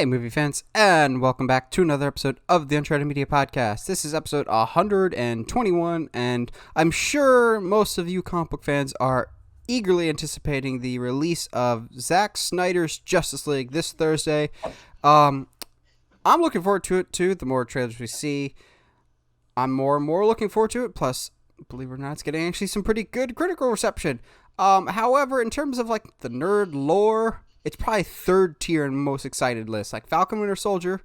Hey, movie fans, and welcome back to another episode of the Uncharted Media Podcast. This is episode 121, and I'm sure most of you comic book fans are eagerly anticipating the release of Zack Snyder's Justice League this Thursday. I'm looking forward to it, too. The more trailers we see, I'm more and more looking forward to it. Plus, believe it or not, it's getting actually some pretty good critical reception. However, in terms of, the nerd lore, it's probably third tier and most excited list. Like Falcon Winter Soldier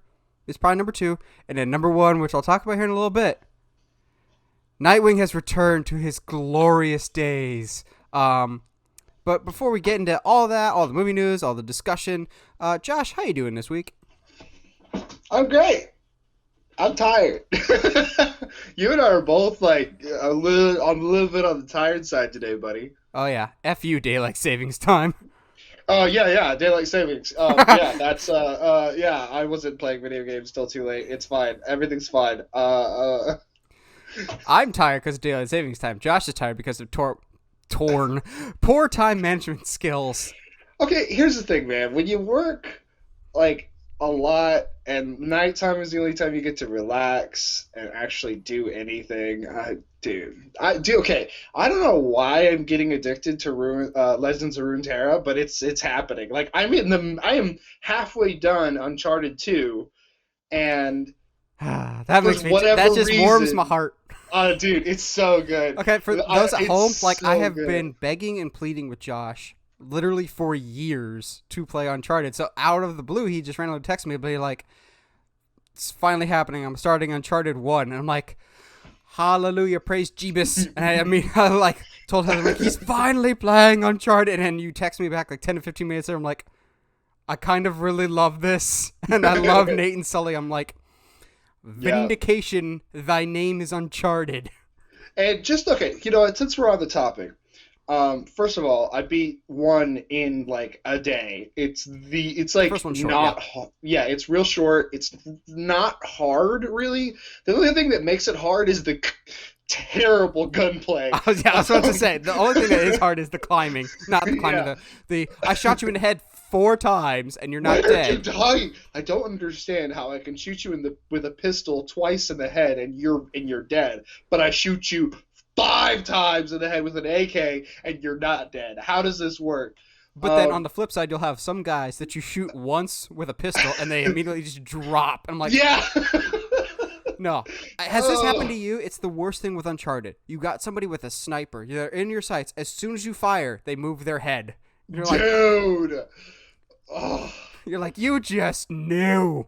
is probably number 2. And then number 1, which I'll talk about here in a little bit, Nightwing has returned to his glorious days. But before we get into all that, all the movie news, all the discussion, Josh, how you doing this week? I'm great. I'm tired. You and I are both a little bit on the tired side today, buddy. Oh yeah, F you, daylight savings time. Oh yeah, daylight savings. Yeah, that's yeah. I wasn't playing video games till too late. It's fine. Everything's fine. I'm tired because of daylight savings time. Josh is tired because of poor time management skills. Okay, here's the thing, man. When you work a lot, and nighttime is the only time you get to relax and actually do anything. Okay. I don't know why I'm getting addicted to Legends of Runeterra, but it's happening. I am halfway done Uncharted 2, and that makes me. That just warms my heart. Dude, it's so good. Okay, for those at home, so I have good. been begging and pleading with Josh literally for years to play Uncharted. So out of the blue, he just randomly texted me, but he it's finally happening. I'm starting Uncharted 1. And I'm like, hallelujah, praise Jeebus. And I told him, he's finally playing Uncharted. And then you text me back 10 to 15 minutes later. I'm like, I kind of really love this. And I love Nate and Sully. I'm like, vindication, thy name is Uncharted. And just, okay, since we're on the topic, first of all, I beat 1 in a day. It's short, it's real short. It's not hard, really. The only thing that makes it hard is the terrible gunplay. I was about to say, the only thing that is hard is the climbing, not the climbing. Yeah. I shot you in the head 4 times and you're not dead. I don't understand how I can shoot you with a pistol twice in the head and you're dead, but I shoot you 5 times in the head with an AK, and you're not dead. How does this work? But then on the flip side, you'll have some guys that you shoot once with a pistol, and they immediately just drop. And I'm like, yeah. No. Has this happened to you? It's the worst thing with Uncharted. You got somebody with a sniper. They're in your sights. As soon as you fire, they move their head. You're dude. You're like, you just knew.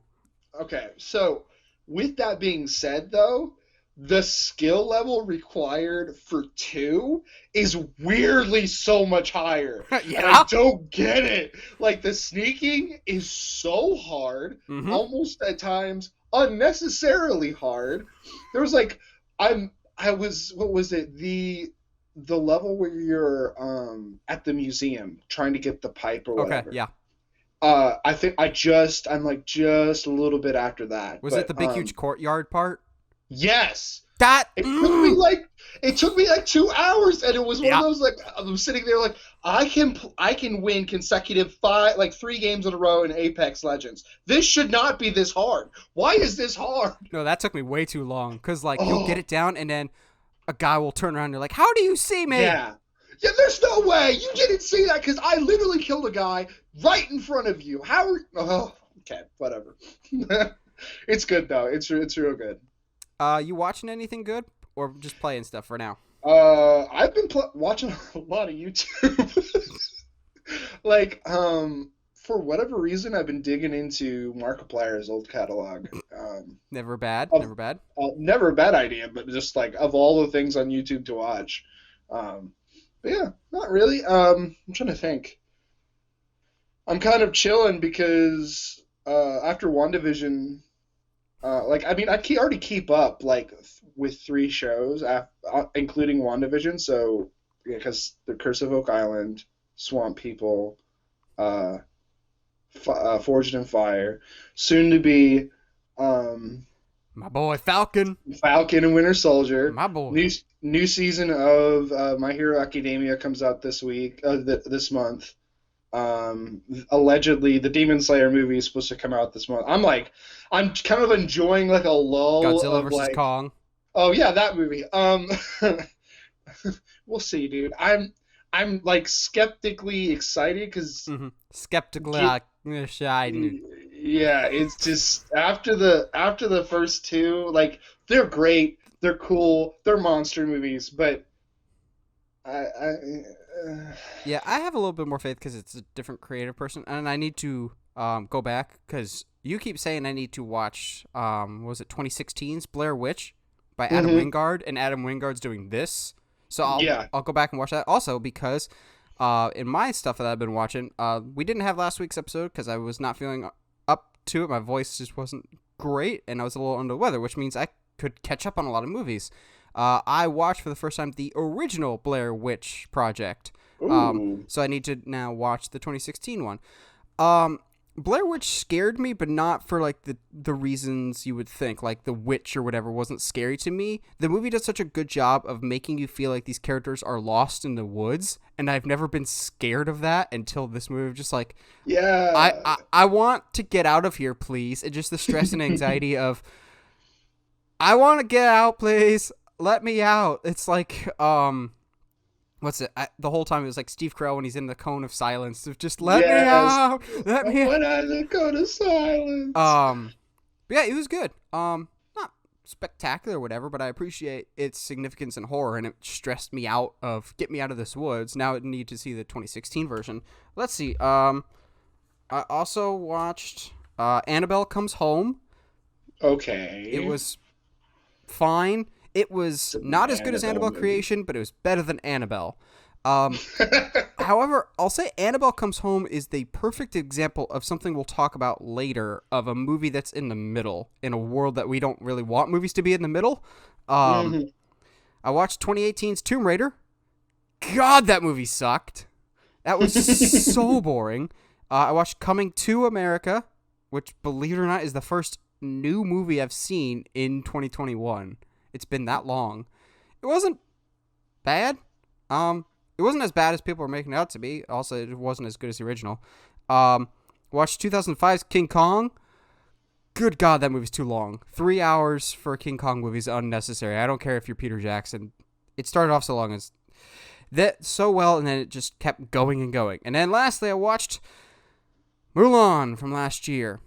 Okay, so with that being said, though, the skill level required for 2 is weirdly so much higher. Yeah? And I don't get it. The sneaking is so hard, almost at times unnecessarily hard. There was what was it? The level where you're at the museum trying to get the pipe or whatever. Okay, yeah. I think I'm just a little bit after that. Was it the big huge courtyard part? Yes. It took me 2 hours, and it was one of those I'm sitting there I can win consecutive 3 games in a row in Apex Legends. This should not be this hard. Why is this hard? No, that took me way too long because you'll get it down and then a guy will turn around and you're like, how do you see me? Yeah, there's no way you didn't see that because I literally killed a guy right in front of you. Okay, whatever. It's good though. It's real good. You watching anything good or just playing stuff for now? I've been watching a lot of YouTube. For whatever reason, I've been digging into Markiplier's old catalog. Never bad. Never a bad idea, but just of all the things on YouTube to watch. But yeah, not really. I'm trying to think. I'm kind of chilling because after WandaVision. I already keep up with 3 shows, including WandaVision. So, because The Curse of Oak Island, Swamp People, Forged in Fire, soon to be, my boy Falcon and Winter Soldier. My boy. New season of My Hero Academia comes out this week, this month. Allegedly, the Demon Slayer movie is supposed to come out this month. I'm kind of enjoying like a lull Godzilla of versus like, Kong. oh yeah, that movie. We'll see, dude. I'm like skeptically excited because Skeptically, get shy. yeah, it's just after the first two, like they're great, they're cool, they're monster movies, but I Yeah, I have a little bit more faith because it's a different creative person, and I need to go back because you keep saying I need to watch what was it 2016's Blair Witch by Adam hmm Wingard, and Adam Wingard's doing this, so yeah. I'll go back and watch that also because in my stuff that I've been watching, we didn't have last week's episode because I was not feeling up to it. My voice just wasn't great, and I was a little under the weather, which means I could catch up on a lot of movies. I watched for the first time the original Blair Witch Project. Ooh. So I need to now watch the 2016 one. Um, Blair Witch scared me, but not for like the reasons you would think. Like the witch or whatever wasn't scary to me. The movie does such a good job of making you feel like these characters are lost in the woods, and I've never been scared of that until this movie. Just like Yeah. I want to get out of here, please. And just the stress and anxiety of I want to get out, please. Let me out. It's like what's it? The whole time it was like Steve Carell when he's in the cone of silence. Of just let me Yes. out. Let me out. When I go to silence. But yeah, it was good. Not spectacular or whatever, but I appreciate its significance and horror, and it stressed me out of get me out of this woods. Now I need to see the 2016 version. Let's see. I also watched Annabelle Comes Home. Okay. It was fine. It It's was an not as good as Annabelle Annabelle movie. Creation, but it was better than Annabelle. However, I'll say Annabelle Comes Home is the perfect example of something we'll talk about later of a movie that's in the middle in a world that we don't really want movies to be in the middle. Um, hmm I watched 2018's Tomb Raider. God, that movie sucked. That was so boring. I watched Coming to America, which, believe it or not, is the first new movie I've seen in 2021. It's been that long. It wasn't bad. It wasn't as bad as people were making it out to be. Also, it wasn't as good as the original. Watched 2005's King Kong. Good God, that movie's too long. 3 hours for a King Kong movie is unnecessary. I don't care if you're Peter Jackson. It started off so long as that so well, and then it just kept going and going. And then lastly, I watched Mulan from last year.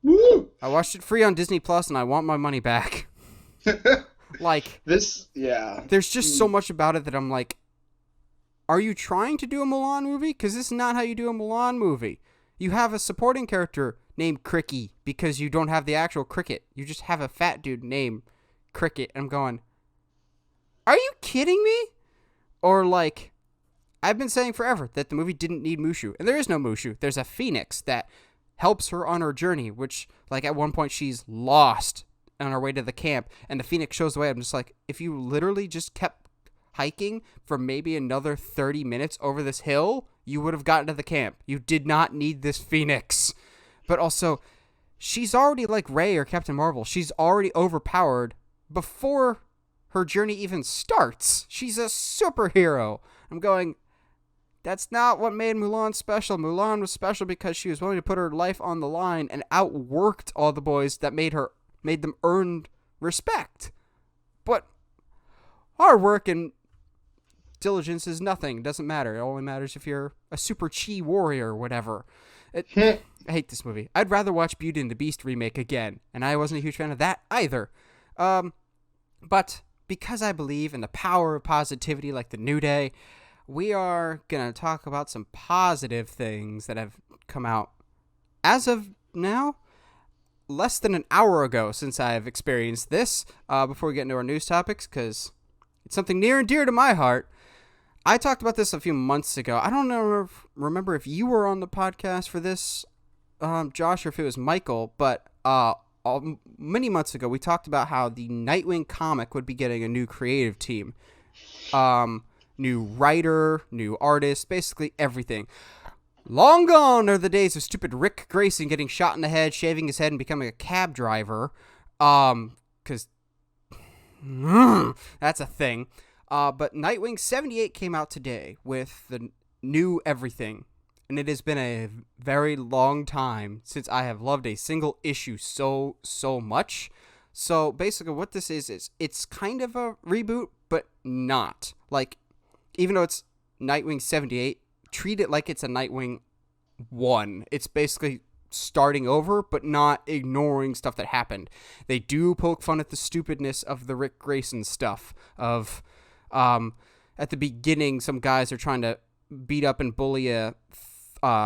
Woo! I watched it free on Disney Plus, and I want my money back. Like, Yeah. there's just so much about it that I'm like, are you trying to do a Mulan movie? Because this is not how you do a Mulan movie. You have a supporting character named Cricky because you don't have the actual cricket. You just have a fat dude named Cricket. I'm going, are you kidding me? Or like, I've been saying forever that the movie didn't need Mushu. And there is no Mushu. There's a phoenix that helps her on her journey, which, like, at one point she's lost on her way to the camp, and the phoenix shows the way. I'm just like, if you literally just kept hiking for maybe another 30 minutes over this hill, you would have gotten to the camp. You did not need this phoenix. But also, she's already like Rey or Captain Marvel. She's already overpowered before her journey even starts. She's a superhero. I'm going, that's not what made Mulan special. Mulan was special because she was willing to put her life on the line and outworked all the boys that made them earn respect. But hard work and diligence is nothing. It doesn't matter. It only matters if you're a super chi warrior or whatever. I hate this movie. I'd rather watch Beauty and the Beast remake again, and I wasn't a huge fan of that either. But because I believe in the power of positivity like the New Day, we are going to talk about some positive things that have come out as of now, less than an hour ago since I've experienced this, before we get into our news topics, because it's something near and dear to my heart. I talked about this a few months ago. I don't remember if you were on the podcast for this, Josh, or if it was Michael, but many months ago we talked about how the Nightwing comic would be getting a new creative team. New writer, new artist, basically everything. Long gone are the days of stupid Rick Grayson getting shot in the head, shaving his head, and becoming a cab driver. Because that's a thing. But Nightwing 78 came out today with the new everything. and it has been a very long time since I have loved a single issue so much. So basically what this is it's kind of a reboot, but not. Like, even though it's Nightwing 78, treat it like it's a Nightwing 1. It's basically starting over, but not ignoring stuff that happened. They do poke fun at the stupidness of the Rick Grayson stuff of, at the beginning, some guys are trying to beat up and bully a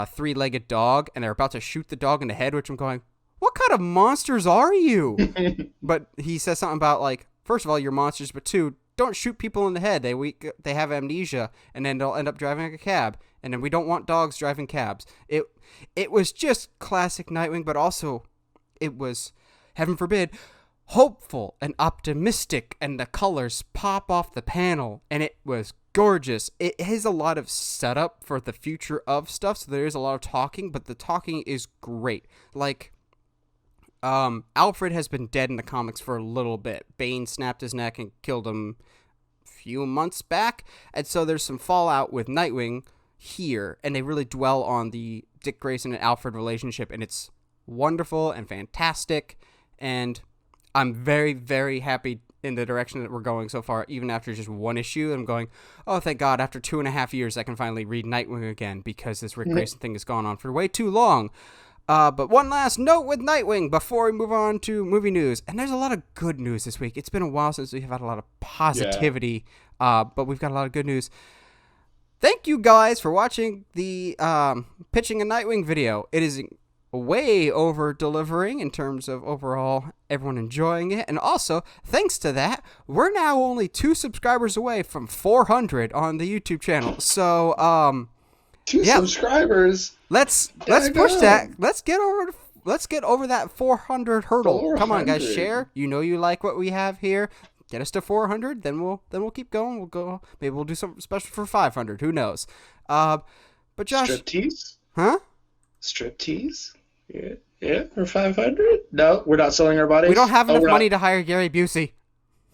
three-legged dog, and they're about to shoot the dog in the head, which I'm going, what kind of monsters are you? But he says something about, like, first of all, you're monsters, but two, don't shoot people in the head. They have amnesia, and then they'll end up driving a cab. And then we don't want dogs driving cabs. It was just classic Nightwing, but also it was, heaven forbid, hopeful and optimistic, and the colors pop off the panel, and it was gorgeous. It has a lot of setup for the future of stuff, so there is a lot of talking, but the talking is great. Like, Alfred has been dead in the comics for a little bit. Bane snapped his neck and killed him a few months back, and so there's some fallout with Nightwing here, and they really dwell on the Dick Grayson and Alfred relationship, and it's wonderful and fantastic, and I'm very, very happy in the direction that we're going so far, even after just one issue. I'm going, oh, thank God, after 2.5 years, I can finally read Nightwing again, because this Rick Grayson thing has gone on for way too long. But one last note with Nightwing before we move on to movie news. And there's a lot of good news this week. It's been a while since we've had a lot of positivity, but we've got a lot of good news. Thank you guys for watching the Pitching a Nightwing video. It is way over delivering in terms of overall everyone enjoying it. And also, thanks to that, we're now only 2 subscribers away from 400 on the YouTube channel. So, 2 subscribers. Let's push that. Let's get over that 400 hurdle. 400. Come on, guys, share. You know you like what we have here. Get us to 400, then we'll keep going. We'll go. Maybe we'll do something special for 500. Who knows? But Josh, striptease? Huh? Striptease? Yeah, for 500. No, we're not selling our bodies. We don't have enough money to hire Gary Busey.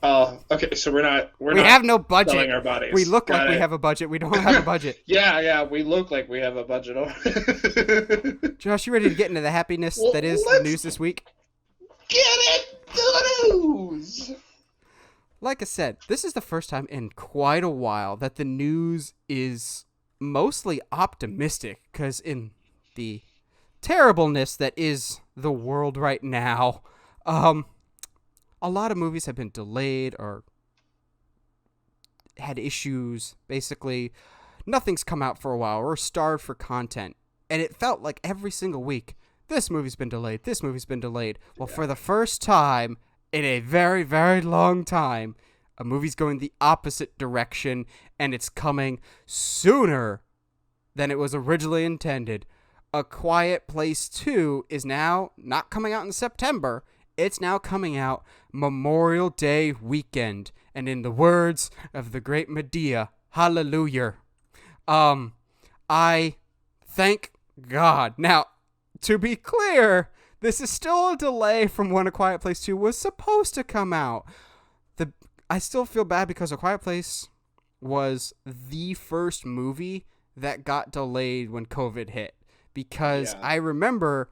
Oh, okay. So we're not. We have no budget. Selling our bodies. We look like we have a budget. We don't have a budget. Yeah. We look like we have a budget. Josh, you ready to get into the happiness that is the news this week? Get it to the news. Like I said, this is the first time in quite a while that the news is mostly optimistic, because in the terribleness that is the world right now, a lot of movies have been delayed or had issues. Basically, nothing's come out for a while. We're starved for content. And it felt like every single week, this movie's been delayed, this movie's been delayed. Well, for the first time in a very, very long time, a movie's going the opposite direction, and it's coming sooner than it was originally intended. A Quiet Place 2 is now not coming out in September. It's now coming out Memorial Day weekend. And in the words of the great Medea, hallelujah. I thank God. Now, to be clear, this is still a delay from when A Quiet Place 2 was supposed to come out. I still feel bad because A Quiet Place was the first movie that got delayed when COVID hit. Because I remember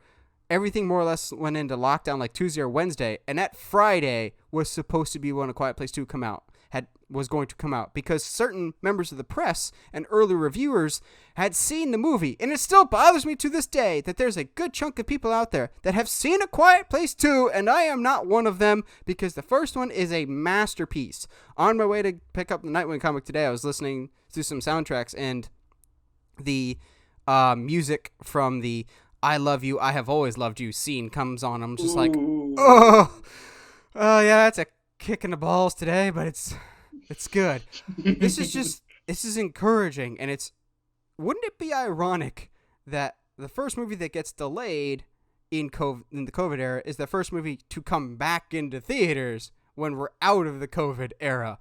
everything more or less went into lockdown like Tuesday or Wednesday, and that Friday was supposed to be when A Quiet Place 2 was going to come out, because certain members of the press and early reviewers had seen the movie, and it still bothers me to this day that there's a good chunk of people out there that have seen A Quiet Place 2, and I am not one of them, because the first one is a masterpiece. On my way to pick up the Nightwing comic today, I was listening to some soundtracks, and the music from the I Love You, I Have Always Loved You scene comes on. I'm just like, oh yeah, it's a kick in the balls today, but it's good. This is encouraging, and wouldn't it be ironic that the first movie that gets delayed in the COVID era is the first movie to come back into theaters when we're out of the COVID era?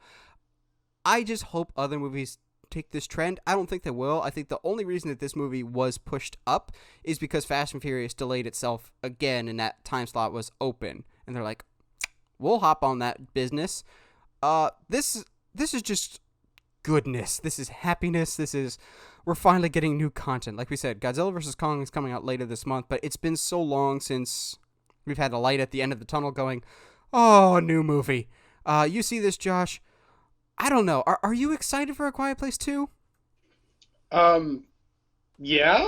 I just hope other movies take this trend. I don't think they will. I think the only reason that this movie was pushed up is because Fast and Furious delayed itself again, and that time slot was open, and they're like, we'll hop on that business. This is just goodness. This is happiness. We're finally getting new content. Like we said, Godzilla vs. Kong is coming out later this month, but it's been so long since we've had a light at the end of the tunnel going, oh, a new movie. You see this, Josh? I don't know. Are you excited for A Quiet Place 2? Yeah.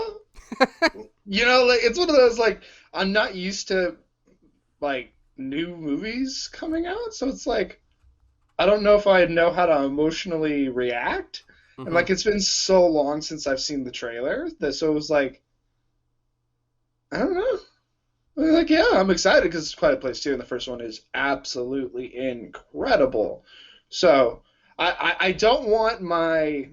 Like it's one of those like I'm not used to like new movies coming out, so it's like I don't know if I know how to emotionally react. And Mm-hmm. like it's been so long since I've seen the trailer that so it was like I don't know. Like yeah, I'm excited because it's Quiet Place 2 and the first one is absolutely incredible. So I don't want my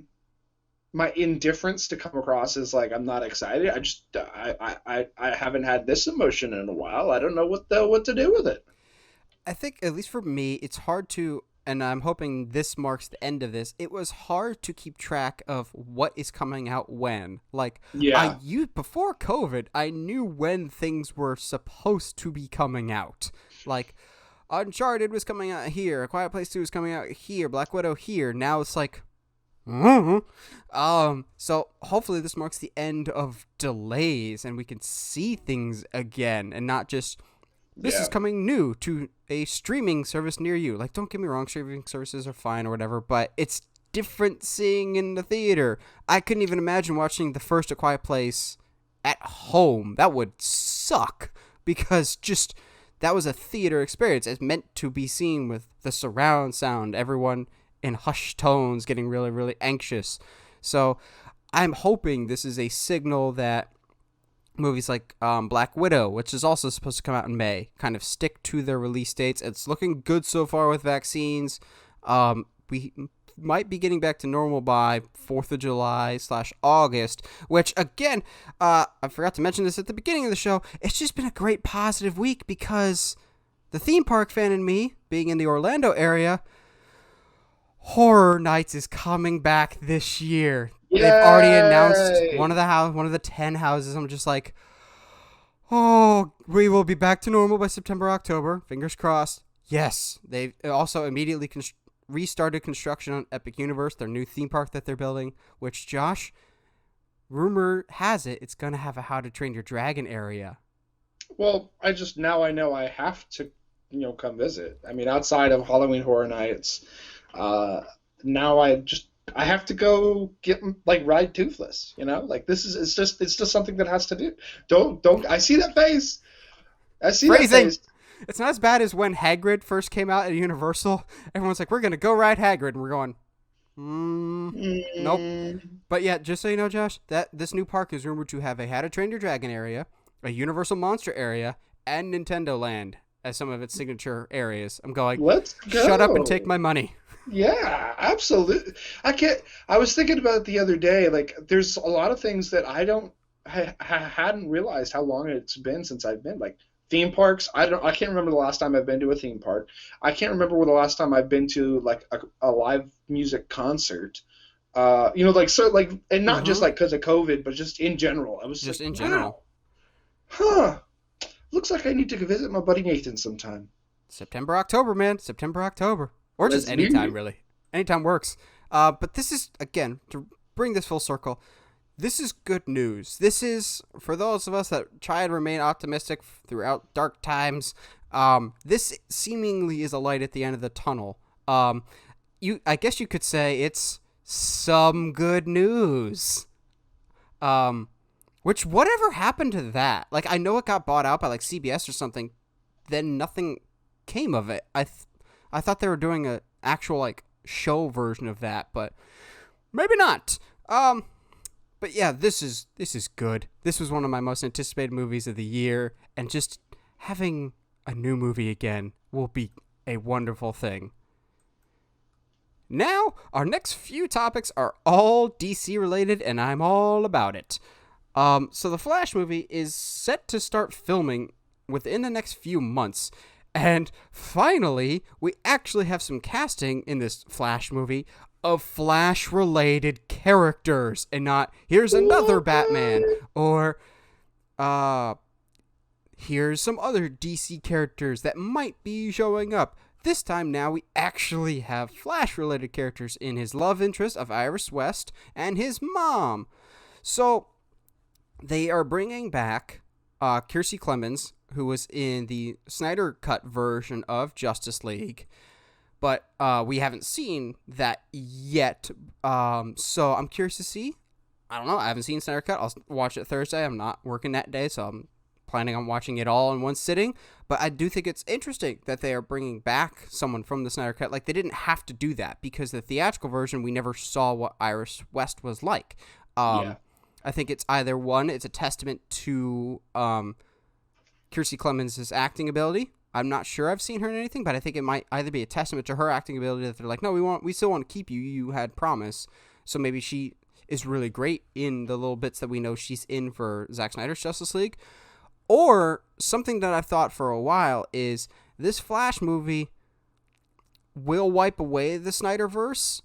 indifference to come across as like I'm not excited. I haven't had this emotion in a while. I don't know what to do with it. I think, at least for me, it's hard to, and I'm hoping this marks the end of this. It was hard to keep track of what is coming out when. Like, Yeah. before COVID, I knew when things were supposed to be coming out. Like, Uncharted was coming out here, A Quiet Place 2 was coming out here, Black Widow here. Now it's like, so hopefully this marks the end of delays and we can see things again and not just this is Yeah. coming new to a streaming service near you. Like, don't get me wrong, streaming services are fine or whatever, but it's different seeing in the theater. I couldn't even imagine watching the first A Quiet Place at home. That would suck because just that was a theater experience. It's meant to be seen with the surround sound, everyone in hushed tones getting really, really anxious. So I'm hoping this is a signal that movies like Black Widow, which is also supposed to come out in May, kind of stick to their release dates. It's looking good so far with vaccines. We might be getting back to normal by 4th of July/August, which, again, I forgot to mention this at the beginning of the show. It's just been a great positive week because the theme park fan in me, being in the Orlando area, Horror Nights is coming back this year. They've already announced Yay! one of the 10 houses. I'm just like, oh, we will be back to normal by September, October. Fingers crossed. Yes, they also immediately restarted construction on Epic Universe, their new theme park that they're building. Which, Josh, rumor has it it's gonna have a How to Train Your Dragon area. Well, now I know I have to, come visit. I mean, outside of Halloween Horror Nights, uh, now I have to go get like ride Toothless. Like this is it's just something that has to do. Don't I see that face? I see that Phrasing. face. It's not as bad as when Hagrid first came out at Universal. Everyone's like, we're gonna go ride Hagrid, and we're going, nope. Mm, But yeah, just so you know, Josh, that this new park is rumored to have a How to Train Your Dragon area, a Universal Monster area, and Nintendo Land as some of its signature areas. I'm going, let's shut up and take go. my money. Yeah, absolutely. I can't. I was thinking about it the other day. Like, there's a lot of things that I hadn't realized how long it's been since I've been. Like theme parks. I can't remember the last time I've been to a theme park. I can't remember the last time I've been to like a live music concert. Like so, like, and not just Mm-hmm. like because of COVID, but just in general. I was Just like, in wow, general. huh. Looks like I need to go visit my buddy Nathan sometime. September, October, man. September, October. Or just Let's do anytime, it. really. Anytime works. But this is, again, to bring this full circle, this is good news. This is, for those of us that try and remain optimistic throughout dark times, this seemingly is a light at the end of the tunnel. I guess you could say it's some good news. Which, whatever happened to that? Like, I know it got bought out by, like, CBS or something. Then nothing came of it. I thought they were doing a actual, like, show version of that, but maybe not. But yeah, this is good. This was one of my most anticipated movies of the year, and just having a new movie again will be a wonderful thing. Now, our next few topics are all DC related, and I'm all about it. So the Flash movie is set to start filming within the next few months. And finally, we actually have some casting in this Flash movie of Flash-related characters, and not, here's another Batman, or, here's some other DC characters that might be showing up. this time now we actually have Flash-related characters in his love interest of Iris West and his mom. So they are bringing back Kiersey Clemons, who was in the Snyder Cut version of Justice League, but we haven't seen that yet. So I'm curious to see. I don't know. I haven't seen Snyder Cut. I'll watch it Thursday. I'm not working that day, so I'm planning on watching it all in one sitting. But I do think it's interesting that they are bringing back someone from the Snyder Cut. Like, they didn't have to do that because the theatrical version, we never saw what Iris West was like. I think it's either one, it's a testament to Kiersey Clemons' acting ability. I'm not sure I've seen her in anything, but I think it might either be a testament to her acting ability that they're like, no, we still want to keep you. You had promise. So maybe she is really great in the little bits that we know she's in for Zack Snyder's Justice League. Or something that I've thought for a while is this Flash movie will wipe away the Snyderverse,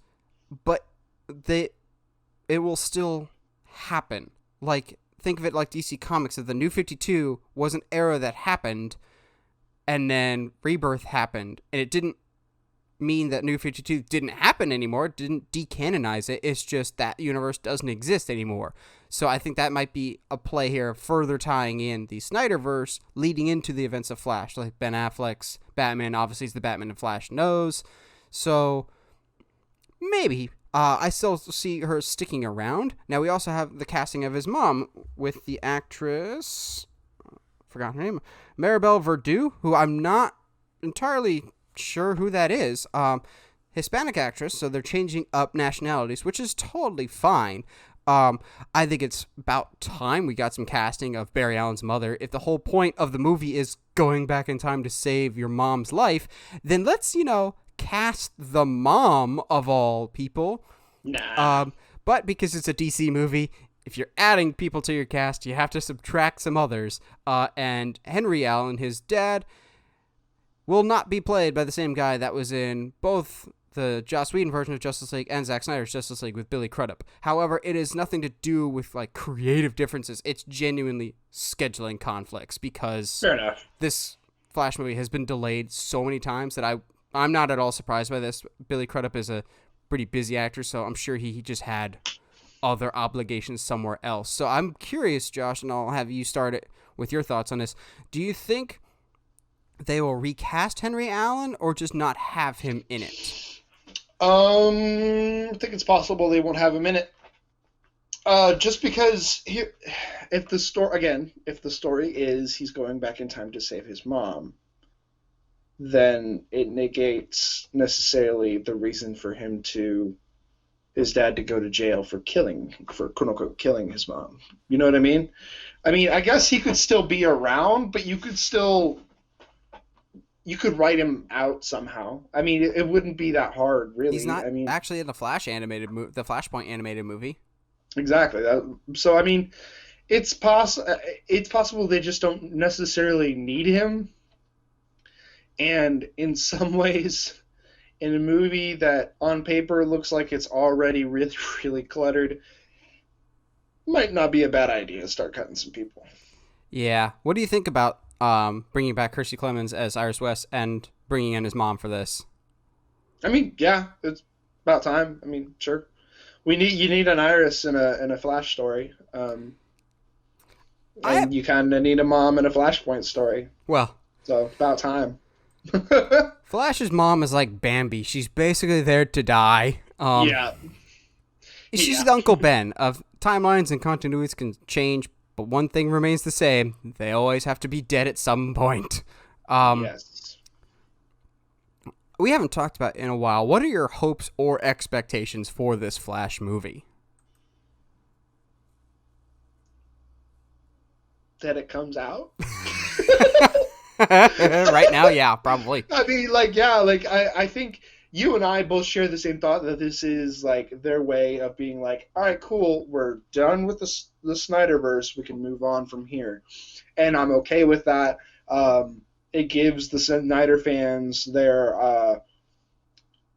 but it will still happen. Like, think of it like DC Comics, that the New 52 was an era that happened, and then Rebirth happened, and it didn't mean that New 52 didn't happen anymore. It didn't decanonize it. It's just that universe doesn't exist anymore. So I think that might be a play here, further tying in the Snyderverse, leading into the events of Flash, like Ben Affleck's Batman. Obviously, is the Batman and Flash knows. So maybe. I still see her sticking around. Now, we also have the casting of his mom with the actress, forgot her name, Maribel Verdu, who I'm not entirely sure who that is. Hispanic actress, so they're changing up nationalities, which is totally fine. I think it's about time we got some casting of Barry Allen's mother. If the whole point of the movie is going back in time to save your mom's life, then let's, cast the mom of all people. Nah. But because it's a DC movie, if you're adding people to your cast, you have to subtract some others. And Henry Allen, his dad, will not be played by the same guy that was in both the Joss Whedon version of Justice League and Zack Snyder's Justice League with Billy Crudup. However, it has nothing to do with like creative differences. It's genuinely scheduling conflicts because Fair enough. This Flash movie has been delayed so many times that I'm not at all surprised by this. Billy Crudup is a pretty busy actor, so I'm sure he just had other obligations somewhere else. So I'm curious, Josh, and I'll have you start it with your thoughts on this. Do you think they will recast Henry Allen or just not have him in it? I think it's possible they won't have him in it. Just because if the story is he's going back in time to save his mom, then it negates necessarily the reason for his dad to go to jail for quote unquote killing his mom. You know what I mean? I mean, I guess he could still be around, but you could write him out somehow. I mean, it wouldn't be that hard, really. He's not actually in the Flashpoint animated movie. Exactly. So, I mean, it's possible they just don't necessarily need him. And in some ways, in a movie that on paper looks like it's already really, really cluttered, might not be a bad idea to start cutting some people. Yeah. What do you think about bringing back Kiersey Clemons as Iris West and bringing in his mom for this? I mean, yeah, it's about time. I mean, sure. You need an Iris in a Flash story. And you kind of need a mom in a Flashpoint story. Well, so about time. Flash's mom is like Bambi. She's basically there to die. Yeah. She's the Uncle Ben of timelines and continuities can change, but one thing remains the same. They always have to be dead at some point. Yes. We haven't talked about it in a while. What are your hopes or expectations for this Flash movie? That it comes out? Right now, yeah, probably. I mean, I think you and I both share the same thought that this is like their way of being like, all right, cool, we're done with the Snyderverse, we can move on from here, and I'm okay with that. It gives the Snyder fans their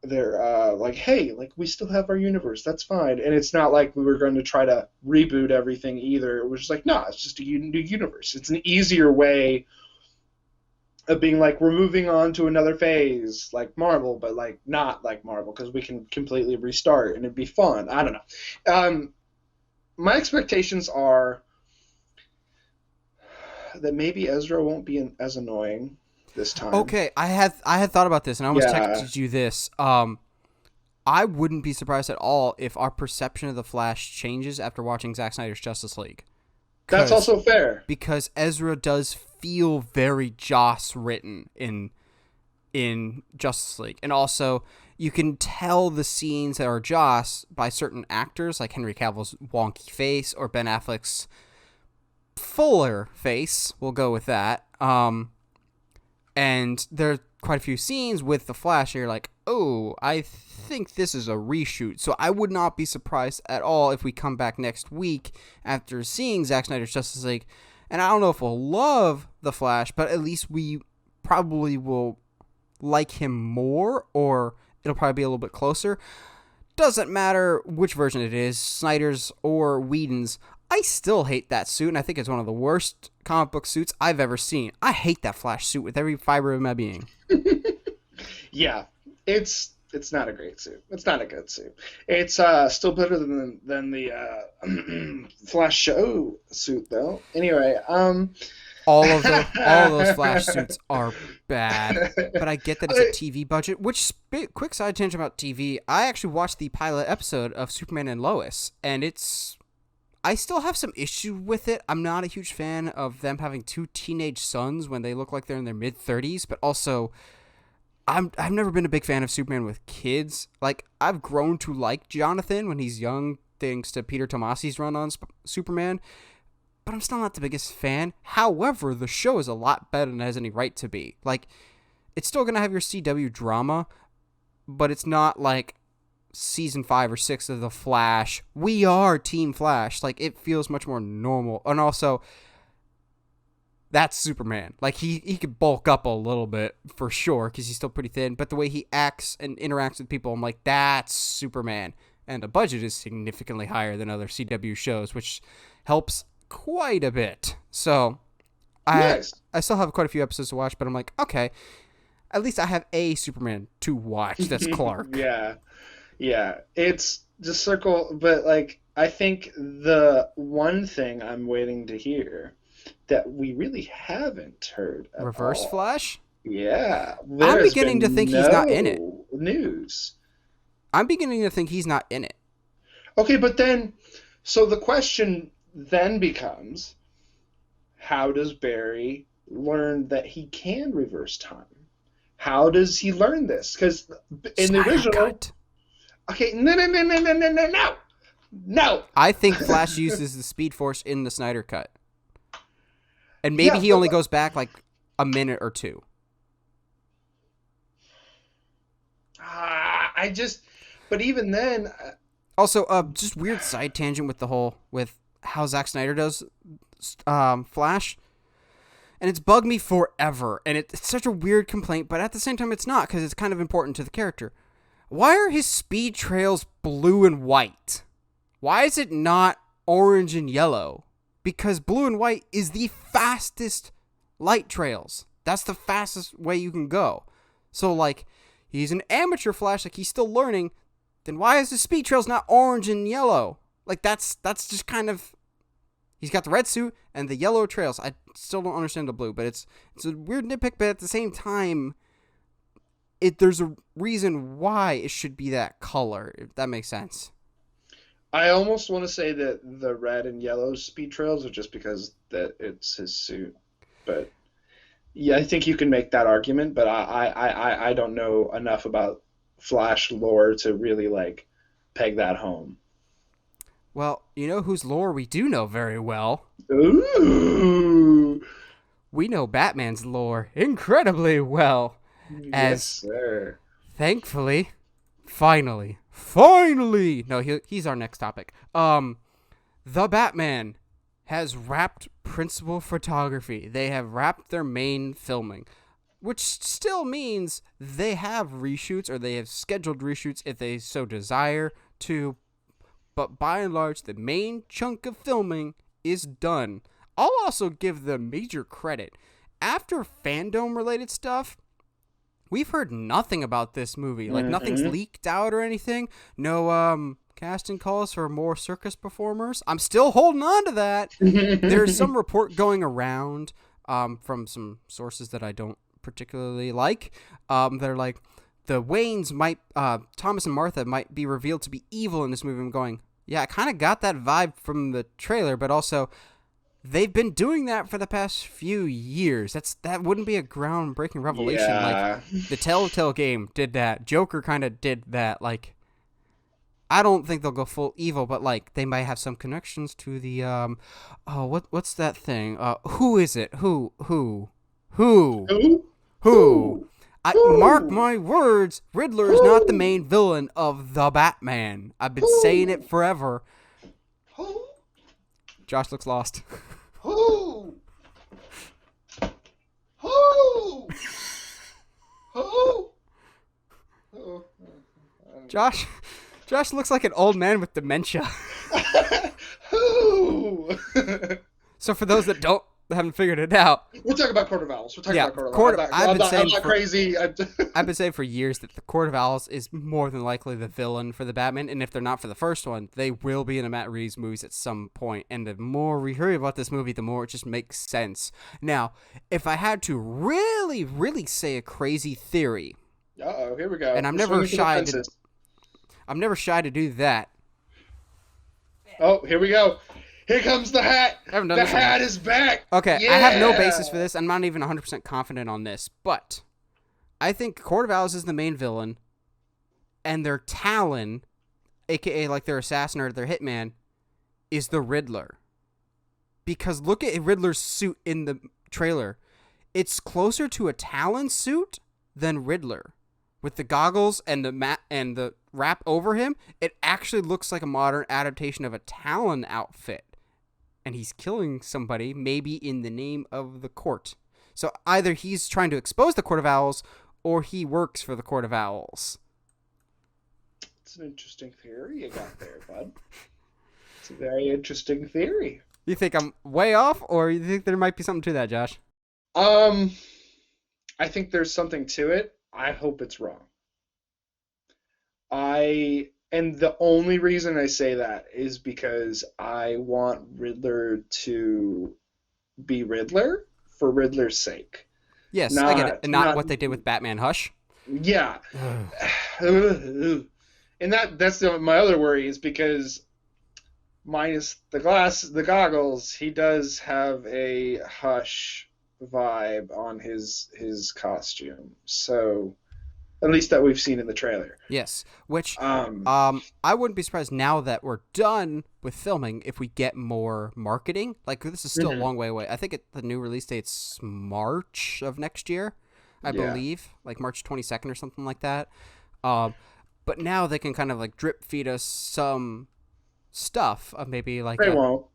like, hey, like we still have our universe, that's fine, and it's not like we were going to try to reboot everything either. It was just like, no, it's just a new universe. It's an easier way of being like, we're moving on to another phase, like Marvel, but like not like Marvel, because we can completely restart and it'd be fun. I don't know. My expectations are that maybe Ezra won't be as annoying this time. Okay, I had thought about this, and I almost Yeah. texted you this. I wouldn't be surprised at all if our perception of the Flash changes after watching Zack Snyder's Justice League. That's also fair. Because Ezra does feel very Joss written in Justice League. And also, you can tell the scenes that are Joss by certain actors, like Henry Cavill's wonky face or Ben Affleck's fuller face. We'll go with that. And there are quite a few scenes with the Flash where you're like, oh, I think this is a reshoot. So I would not be surprised at all if we come back next week after seeing Zack Snyder's Justice League. And I don't know if we'll love the Flash, but at least we probably will like him more, or it'll probably be a little bit closer. Doesn't matter which version it is, Snyder's or Whedon's. I still hate that suit, and I think it's one of the worst comic book suits I've ever seen. I hate that Flash suit with every fiber of my being. Yeah, it's not a great suit. It's not a good suit. It's still better than the Flash show suit, though. Anyway, all of those Flash suits are bad, but I get that it's a TV budget. Which, quick side tangent about TV, I actually watched the pilot episode of Superman and Lois, and I still have some issue with it. I'm not a huge fan of them having two teenage sons when they look like they're in their mid-30s, but also I've never been a big fan of Superman with kids. Like, I've grown to like Jonathan when he's young, thanks to Peter Tomasi's run on Superman, but I'm still not the biggest fan. However, the show is a lot better than it has any right to be. Like, it's still going to have your CW drama, but it's not like season 5 or 6 of The Flash. We are Team Flash. Like, it feels much more normal. And also, that's Superman. Like, he could bulk up a little bit for sure because he's still pretty thin, but the way he acts and interacts with people, I'm like, that's Superman. And the budget is significantly higher than other CW shows, which helps quite a bit. So I still have quite a few episodes to watch, but I'm like, okay, at least I have a Superman to watch. That's Clark. Yeah, it's just circle, but like, I think the one thing I'm waiting to hear that we really haven't heard at Reverse all. Flash? Yeah. I'm beginning to think he's not in it. News. I'm beginning to think he's not in it. Okay, but then, so the question then becomes, how does Barry learn that he can reverse time? How does he learn this? Because in the original... Cut. Okay, no! I think Flash uses the Speed Force in the Snyder Cut. And maybe he only goes back like a minute or two. But even then... Also, just weird side tangent with how Zack Snyder does Flash. And it's bugged me forever. And it's such a weird complaint, but at the same time it's not, because it's kind of important to the character. Why are his speed trails blue and white? Why is it not orange and yellow? Because blue and white is the fastest light trails. That's the fastest way you can go. So, like, he's an amateur Flash, like, he's still learning. Then why is his speed trails not orange and yellow? Like, that's just kind of... He's got the red suit and the yellow trails. I still don't understand the blue, but it's a weird nitpick, but at the same time, there's a reason why it should be that color, if that makes sense. I almost want to say that the red and yellow speed trails are just because that it's his suit. But yeah, I think you can make that argument, but I don't know enough about Flash lore to really like peg that home. Well, you know whose lore we do know very well? Ooh. We know Batman's lore incredibly well. Yes, sir. Thankfully, finally, no, he's our next topic. The Batman has wrapped principal photography. They have wrapped their main filming, which still means they have reshoots, or they have scheduled reshoots if they so desire to. But by and large, the main chunk of filming is done. I'll also give them major credit. after fandom related stuff, we've heard nothing about this movie. Like, nothing's leaked out or anything. No casting calls for more circus performers. I'm still holding on to that. There's some report going around from some sources that I don't particularly like. They're like, the Waynes might, Thomas and Martha might be revealed to be evil in this movie. I'm going, yeah, I kind of got that vibe from the trailer, but also they've been doing that for the past few years. That wouldn't be a groundbreaking revelation. Yeah. Like, the Telltale game did that. Joker kind of did that. Like, I don't think they'll go full evil, but like they might have some connections to the what's that thing? Who is it? Who? Mark my words, Riddler is not the main villain of The Batman. I've been saying it forever. Josh looks lost. Josh looks like an old man with dementia. So for those that haven't figured it out, we'll talk about Court of Owls. I'm not crazy. I've been saying for years that the Court of Owls is more than likely the villain for the Batman, and if they're not for the first one, they will be in the Matt Reeves movies at some point. And the more we hear about this movie, the more it just makes sense. Now, if I had to really, really say a crazy theory, here we go. And I'm never shy to do that. Oh, here we go. Here comes the hat. The hat is back. Okay, yeah. I have no basis for this. I'm not even 100% confident on this, but I think Court of Owls is the main villain, and their Talon, a.k.a. like their assassin or their hitman, is the Riddler. Because look at Riddler's suit in the trailer. It's closer to a Talon suit than Riddler. With the goggles and the wrap over him, it actually looks like a modern adaptation of a Talon outfit. And he's killing somebody, maybe in the name of the court. So either he's trying to expose the Court of Owls, or he works for the Court of Owls. It's an interesting theory you got there, bud. It's a very interesting theory. You think I'm way off, or you think there might be something to that, Josh? I think there's something to it. I hope it's wrong. And the only reason I say that is because I want Riddler to be Riddler for Riddler's sake. Yes, I get it. And not what they did with Batman Hush. Yeah. And that's my other worry is because minus the goggles, he does have a Hush vibe on his costume. So at least that we've seen in the trailer. Yes, which I wouldn't be surprised now that we're done with filming if we get more marketing. Like, this is still a long way away. I think the new release date's March of next year, I believe, like March 22nd or something like that. But now they can kind of like drip feed us some stuff of maybe like they won't.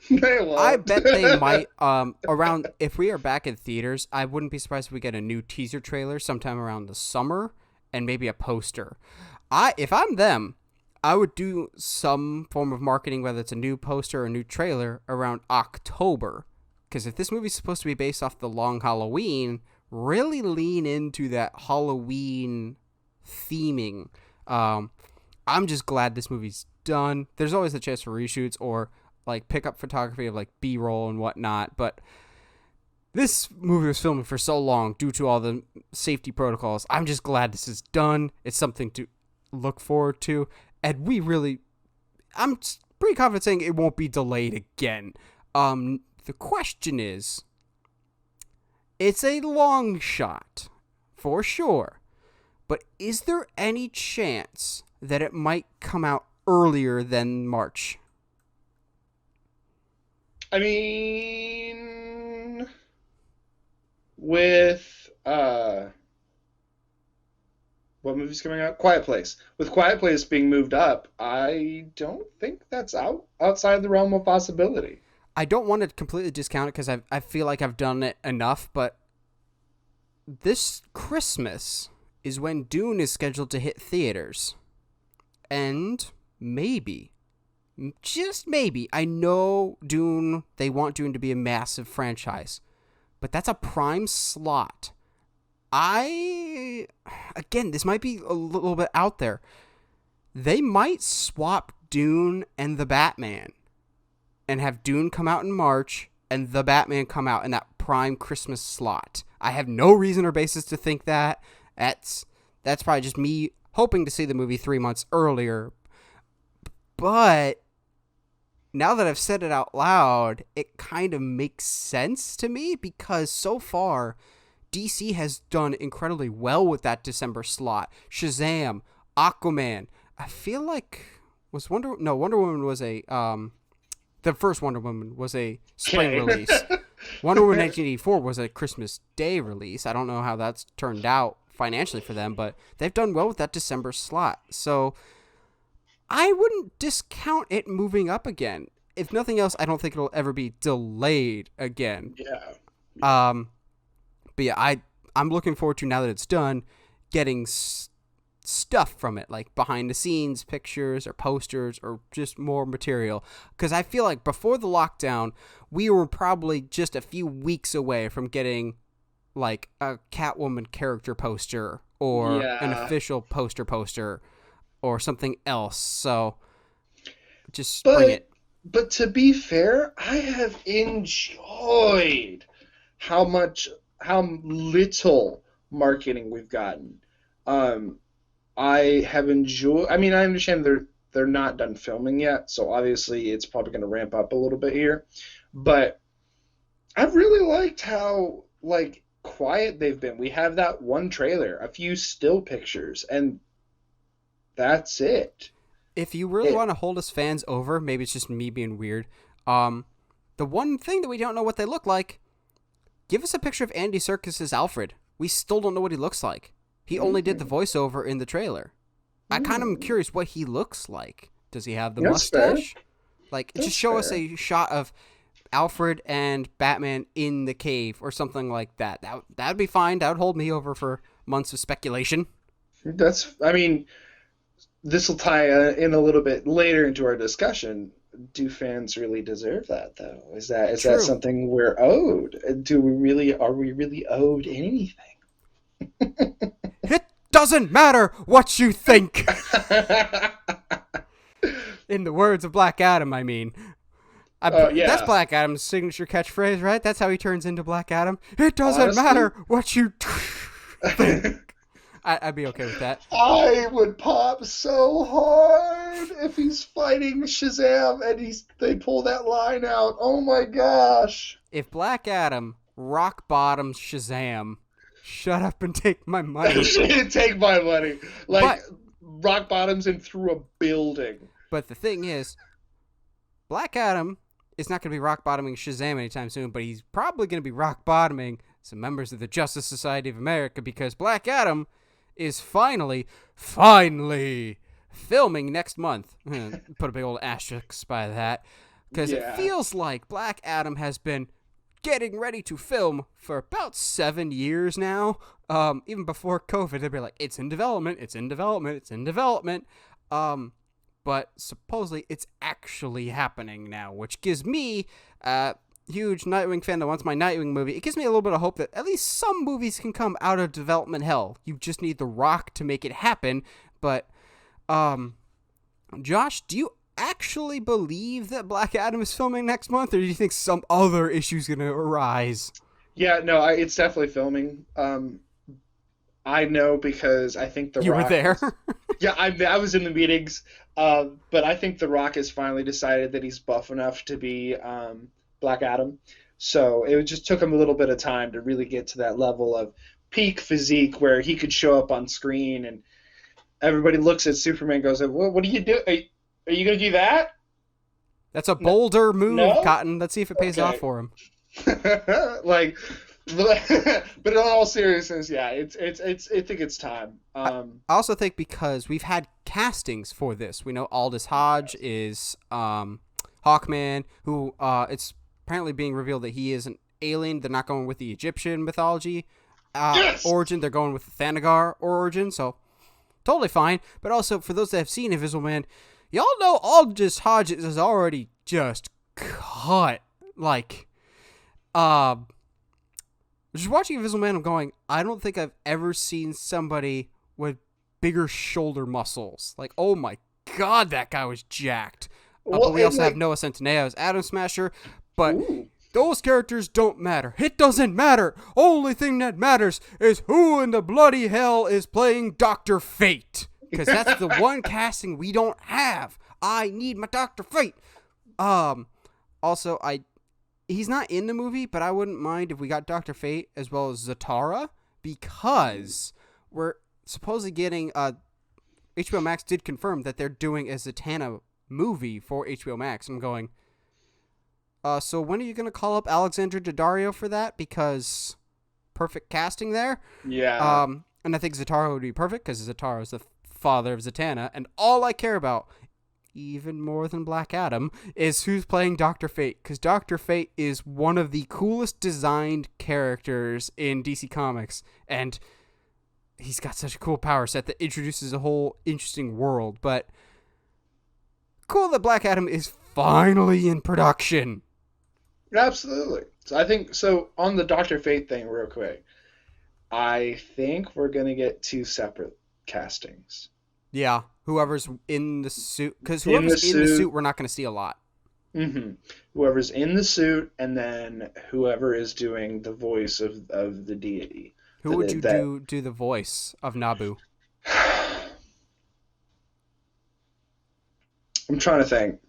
They won't. I bet they might. Around if we are back in theaters, I wouldn't be surprised if we get a new teaser trailer sometime around the summer and maybe a poster. If I'm them, I would do some form of marketing, whether it's a new poster or a new trailer, around October. Because if this movie's supposed to be based off the Long Halloween, really lean into that Halloween theming. I'm just glad this movie's done. There's always a chance for reshoots or like pick up photography of like B-roll and whatnot, but this movie was filming for so long due to all the safety protocols. I'm just glad this is done. It's something to look forward to, and I'm pretty confident saying it won't be delayed again. The question is, it's a long shot for sure, but is there any chance that it might come out earlier than March? I mean, with what movie's coming out? Quiet Place. With Quiet Place being moved up, I don't think that's outside the realm of possibility. I don't want to completely discount it because I feel like I've done it enough, but this Christmas is when Dune is scheduled to hit theaters. And maybe, just maybe, I know Dune, they want Dune to be a massive franchise, but that's a prime slot. Again, this might be a little bit out there. They might swap Dune and the Batman and have Dune come out in March and the Batman come out in that prime Christmas slot. I have no reason or basis to think that. That's probably just me hoping to see the movie 3 months earlier. But now that I've said it out loud, it kind of makes sense to me because so far DC has done incredibly well with that December slot. Shazam, Aquaman. I feel like Wonder Woman was a the first Wonder Woman was a spring release. Wonder Woman 1984 was a Christmas Day release. I don't know how that's turned out financially for them, but they've done well with that December slot. So I wouldn't discount it moving up again. If nothing else, I don't think it'll ever be delayed again. Yeah. But yeah, I'm looking forward to, now that it's done, getting stuff from it, like behind the scenes pictures or posters or just more material. Because I feel like before the lockdown, we were probably just a few weeks away from getting like a Catwoman character poster or an official poster or something else. So just bring it. But to be fair, I have enjoyed how little marketing we've gotten. I have enjoyed. I mean, I understand they're not done filming yet, so obviously it's probably going to ramp up a little bit here. But I've really liked how quiet they've been. We have that one trailer, a few still pictures, and that's it. If you really want to hold us fans over, maybe it's just me being weird. The one thing that we don't know what they look like, give us a picture of Andy Serkis's Alfred. We still don't know what he looks like. He only did the voiceover in the trailer. I kind of am curious what he looks like. Does he have the mustache? Fair. Just show us a shot of Alfred and Batman in the cave or something like that. That'd be fine. That would hold me over for months of speculation. This will tie in a little bit later into our discussion. Do fans really deserve that, though? Is that something we're owed? Are we really owed anything? It doesn't matter what you think. In the words of Black Adam, I mean. That's Black Adam's signature catchphrase, right? That's how he turns into Black Adam. It doesn't matter what you think. I'd be okay with that. I would pop so hard if he's fighting Shazam and they pull that line out. Oh my gosh. If Black Adam rock bottoms Shazam, shut up and take my money. Take my money. Rock bottoms him through a building. But the thing is, Black Adam is not going to be rock bottoming Shazam anytime soon, but he's probably going to be rock bottoming some members of the Justice Society of America because Black Adam is finally filming next month. Put a big old asterisk by that. Because it feels like Black Adam has been getting ready to film for about 7 years now. Even before COVID, they'd be like, it's in development. But supposedly it's actually happening now, which gives me huge Nightwing fan that wants my Nightwing movie. It gives me a little bit of hope that at least some movies can come out of development hell. You just need The Rock to make it happen. But, Josh, do you actually believe that Black Adam is filming next month, or do you think some other issue's going to arise? Yeah, no, it's definitely filming. I know because I think The Rock... You were there? Yeah, I was in the meetings, but I think The Rock has finally decided that he's buff enough to be... Black Adam. So it just took him a little bit of time to really get to that level of peak physique where he could show up on screen and everybody looks at Superman and goes, what do you do? Are you going to do that? That's a bolder move, Cotton. Let's see if it pays off for him. But in all seriousness, yeah, I think it's time. I also think because we've had castings for this. We know Aldous Hodge is Hawkman, who it's apparently being revealed that he is an alien. They're not going with the Egyptian mythology origin. They're going with the Thanagar origin, so totally fine. But also, for those that have seen Invisible Man, y'all know Aldous Hodge is already just cut. Just watching Invisible Man, I'm going, I don't think I've ever seen somebody with bigger shoulder muscles. Like, oh my god, that guy was jacked. But we also have Noah Centineo as Atom Smasher. But ooh. those characters don't matter. It doesn't matter. Only thing that matters is who in the bloody hell is playing Dr. Fate. Because that's the one casting we don't have. I need my Dr. Fate. Also, he's not in the movie, but I wouldn't mind if we got Dr. Fate as well as Zatanna, because we're supposedly getting HBO Max did confirm that they're doing a Zatanna movie for HBO Max. I'm going, so when are you going to call up Alexandra Daddario for that? Because perfect casting there. Yeah. And I think Zatanna would be perfect because Zatanna is the father of Zatanna, and all I care about, even more than Black Adam, is who's playing Dr. Fate, because Dr. Fate is one of the coolest designed characters in DC Comics, and he's got such a cool power set that introduces a whole interesting world. But cool that Black Adam is finally in production. Absolutely. So I think, so on the Dr. Fate thing real quick, I think we're going to get 2 separate castings. Yeah, whoever's in the suit, because whoever's in the suit, we're not going to see a lot. Mm-hmm. Whoever's in the suit, and then whoever is doing the voice of the deity. Who would you do the voice of Nabu? I'm trying to think.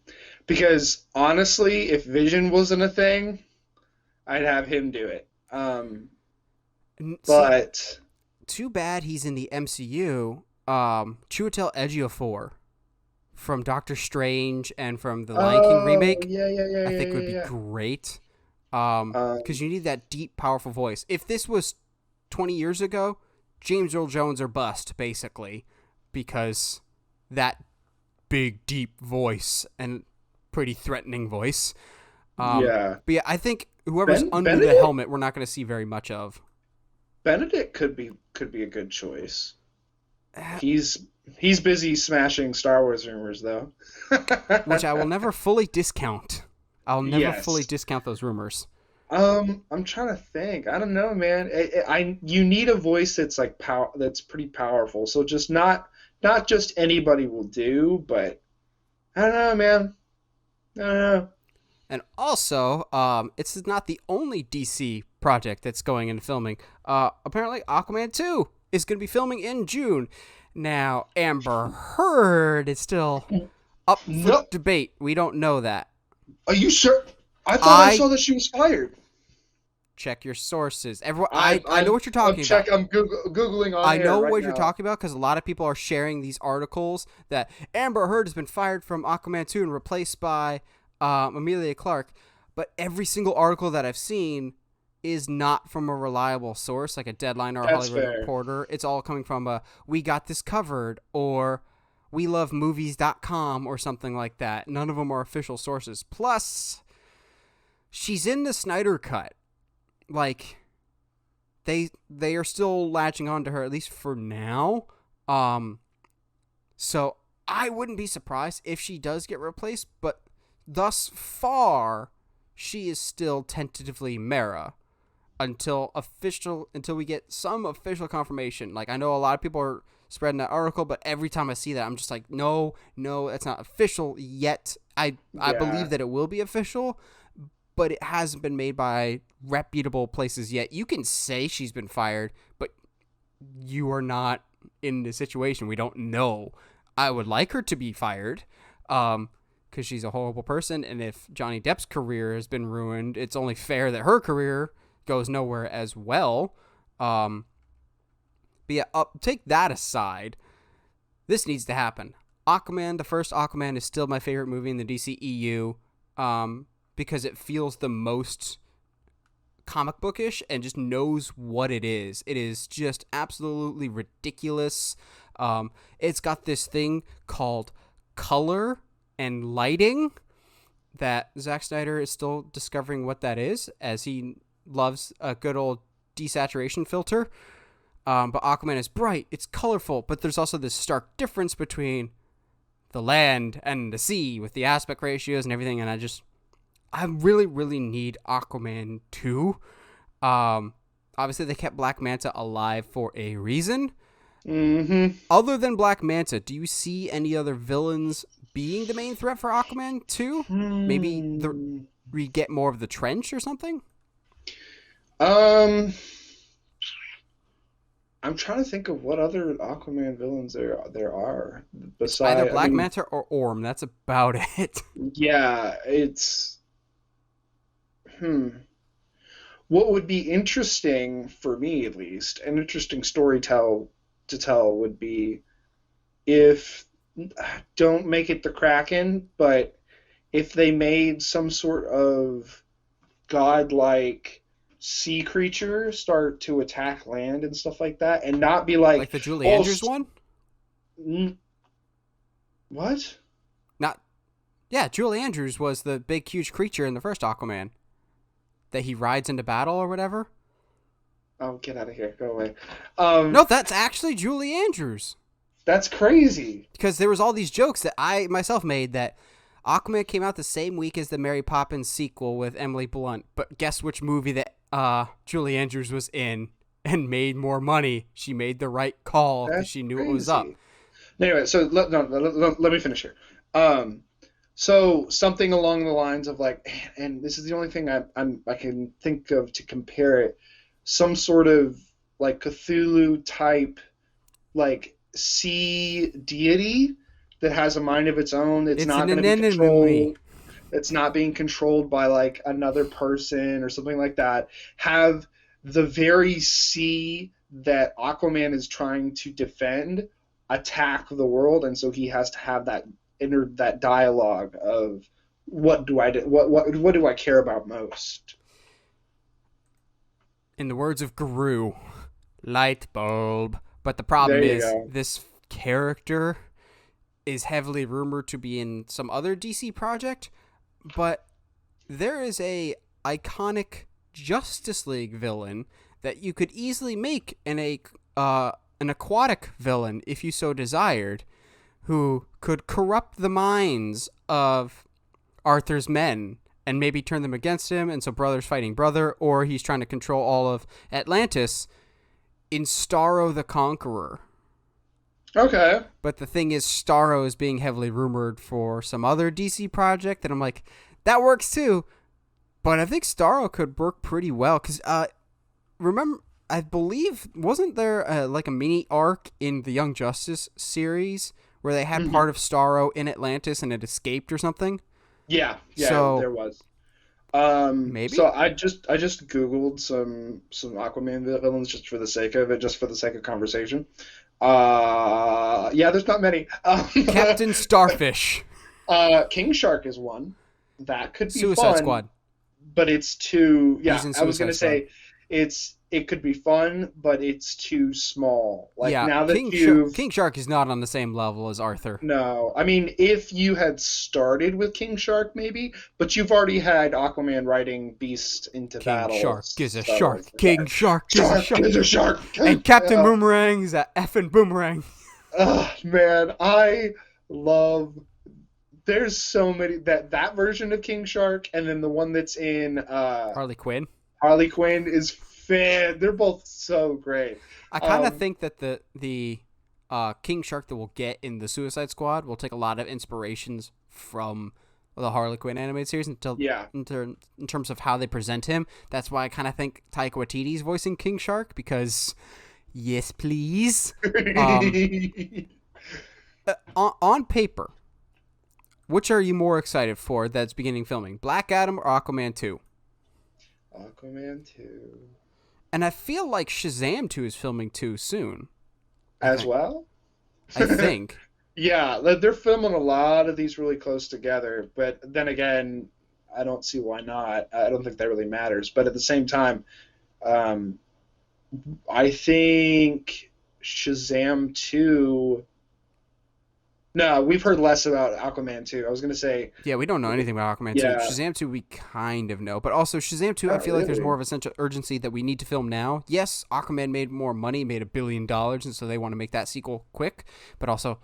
Because, honestly, if Vision wasn't a thing, I'd have him do it. But... Too bad he's in the MCU. Chiwetel Ejiofor from Doctor Strange and from the Lion King remake, I think would be great. Because you need that deep, powerful voice. If this was 20 years ago, James Earl Jones or bust, basically, because that big, deep voice and pretty threatening voice. But yeah, I think whoever's under the helmet, we're not going to see very much of. Benedict could be a good choice. He's busy smashing Star Wars rumors, though. Which I will never fully discount. I'll never fully discount those rumors. I'm trying to think. I don't know, man. You need a voice that's like that's pretty powerful. So just not just anybody will do, but I don't know, man. I don't know. And also, it's not the only DC project that's going into filming. Apparently, Aquaman 2 is going to be filming in June. Now, Amber Heard is still up for debate. We don't know that. Are you sure? I thought I saw that she was fired. Check your sources. Everyone, I know what you're talking about. I'm Googling on I know what you're talking about because a lot of people are sharing these articles that Amber Heard has been fired from Aquaman 2 and replaced by Emilia Clarke. But every single article that I've seen is not from a reliable source, like a Deadline or a Hollywood Reporter. It's all coming from a We Got This Covered or WeLoveMovies.com or something like that. None of them are official sources. Plus, she's in the Snyder Cut. Like, they are still latching on to her, at least for now. So I wouldn't be surprised if she does get replaced, but thus far, she is still tentatively Mera until we get some official confirmation. Like, I know a lot of people are spreading that article, but every time I see that, I'm just like, no, that's not official yet. I believe that it will be official, but it hasn't been made by reputable places yet. You can say she's been fired, but you are not in the situation. We don't know. I would like her to be fired, because she's a horrible person, and if Johnny Depp's career has been ruined, it's only fair that her career goes nowhere as well. But yeah, take that aside. This needs to happen. Aquaman, the first Aquaman, is still my favorite movie in the DCEU, because it feels the most comic bookish and just knows what it is. It is just absolutely ridiculous. It's got this thing called color and lighting that Zack Snyder is still discovering what that is, as he loves a good old desaturation filter. But Aquaman is bright, it's colorful, but there's also this stark difference between the land and the sea with the aspect ratios and everything, and I really, really need Aquaman 2. obviously they kept Black Manta alive for a reason. Mm-hmm. Other than Black Manta, do you see any other villains being the main threat for Aquaman 2? Maybe we get more of the Trench or something? I'm trying to think of what other Aquaman villains there are besides Either Black Manta or Orm. That's about it. Yeah, it's what would be interesting for me, at least, an interesting story to tell would be if don't make it the Kraken, but if they made some sort of godlike sea creature start to attack land and stuff like that, and not be like the Julie Andrews one? What? Yeah, Julie Andrews was the big, huge creature in the first Aquaman that he rides into battle or whatever. Oh, get out of here. Go away. No, that's actually Julie Andrews. That's crazy. Because there was all these jokes that I myself made that Aquaman came out the same week as the Mary Poppins sequel with Emily Blunt. But guess which movie that Julie Andrews was in and made more money? She made the right call because she knew it was up. Anyway, so let me finish here. So something along the lines of like, and this is the only thing I can think of to compare it, some sort of like Cthulhu type, like sea deity that has a mind of its own. It's not going to be controlled. It's not being controlled by like another person or something like that. Have the very sea that Aquaman is trying to defend attack the world, and so he has to have that dialogue of what do I care about most? In the words of Guru, light bulb. But the problem is this character is heavily rumored to be in some other DC project, but there is a iconic Justice League villain that you could easily make an aquatic villain if you so desired, who could corrupt the minds of Arthur's men and maybe turn them against him, and so brother's fighting brother, or he's trying to control all of Atlantis in Starro the Conqueror. Okay. But the thing is, Starro is being heavily rumored for some other DC project, and I'm like, that works too. But I think Starro could work pretty well, because remember, I believe, wasn't there like a mini arc in the Young Justice series where they had part of Starro in Atlantis and it escaped or something? Yeah, so, there was. Maybe. So I just Googled some Aquaman villains just for the sake of it, just for the sake of conversation. Yeah, there's not many. Captain Starfish. King Shark is one. That could be Suicide fun. Squad. But it's too. Yeah, I was gonna say it could be fun, but it's too small. Like now that King Shark is not on the same level as Arthur. No, I mean if you had started with King Shark, maybe, but you've already had Aquaman riding Beast into battle. King Shark is a shark. King Shark is a shark. Is a shark. And Captain Boomerang is a effing boomerang. Man, I love. There's so many that version of King Shark, and then the one that's in Harley Quinn. Harley Quinn is they're both so great. I kind of think that the King Shark that we'll get in the Suicide Squad will take a lot of inspirations from the Harley Quinn animated series in terms of how they present him. That's why I kind of think Taika Waititi's voicing King Shark, because yes, please. On paper, which are you more excited for that's beginning filming, Black Adam or Aquaman 2? Aquaman 2. And I feel like Shazam 2 is filming too soon. Well? I think. Yeah, they're filming a lot of these really close together, but then again, I don't see why not. I don't think that really matters. But at the same time, I think Shazam 2... No, we've heard less about Aquaman 2. I was going to say... Yeah, we don't know anything about Aquaman 2. Shazam 2 we kind of know. But also, Shazam 2, I feel like there's more of a sense of urgency that we need to film now. Yes, Aquaman made more money, made $1 billion, and so they want to make that sequel quick. But also,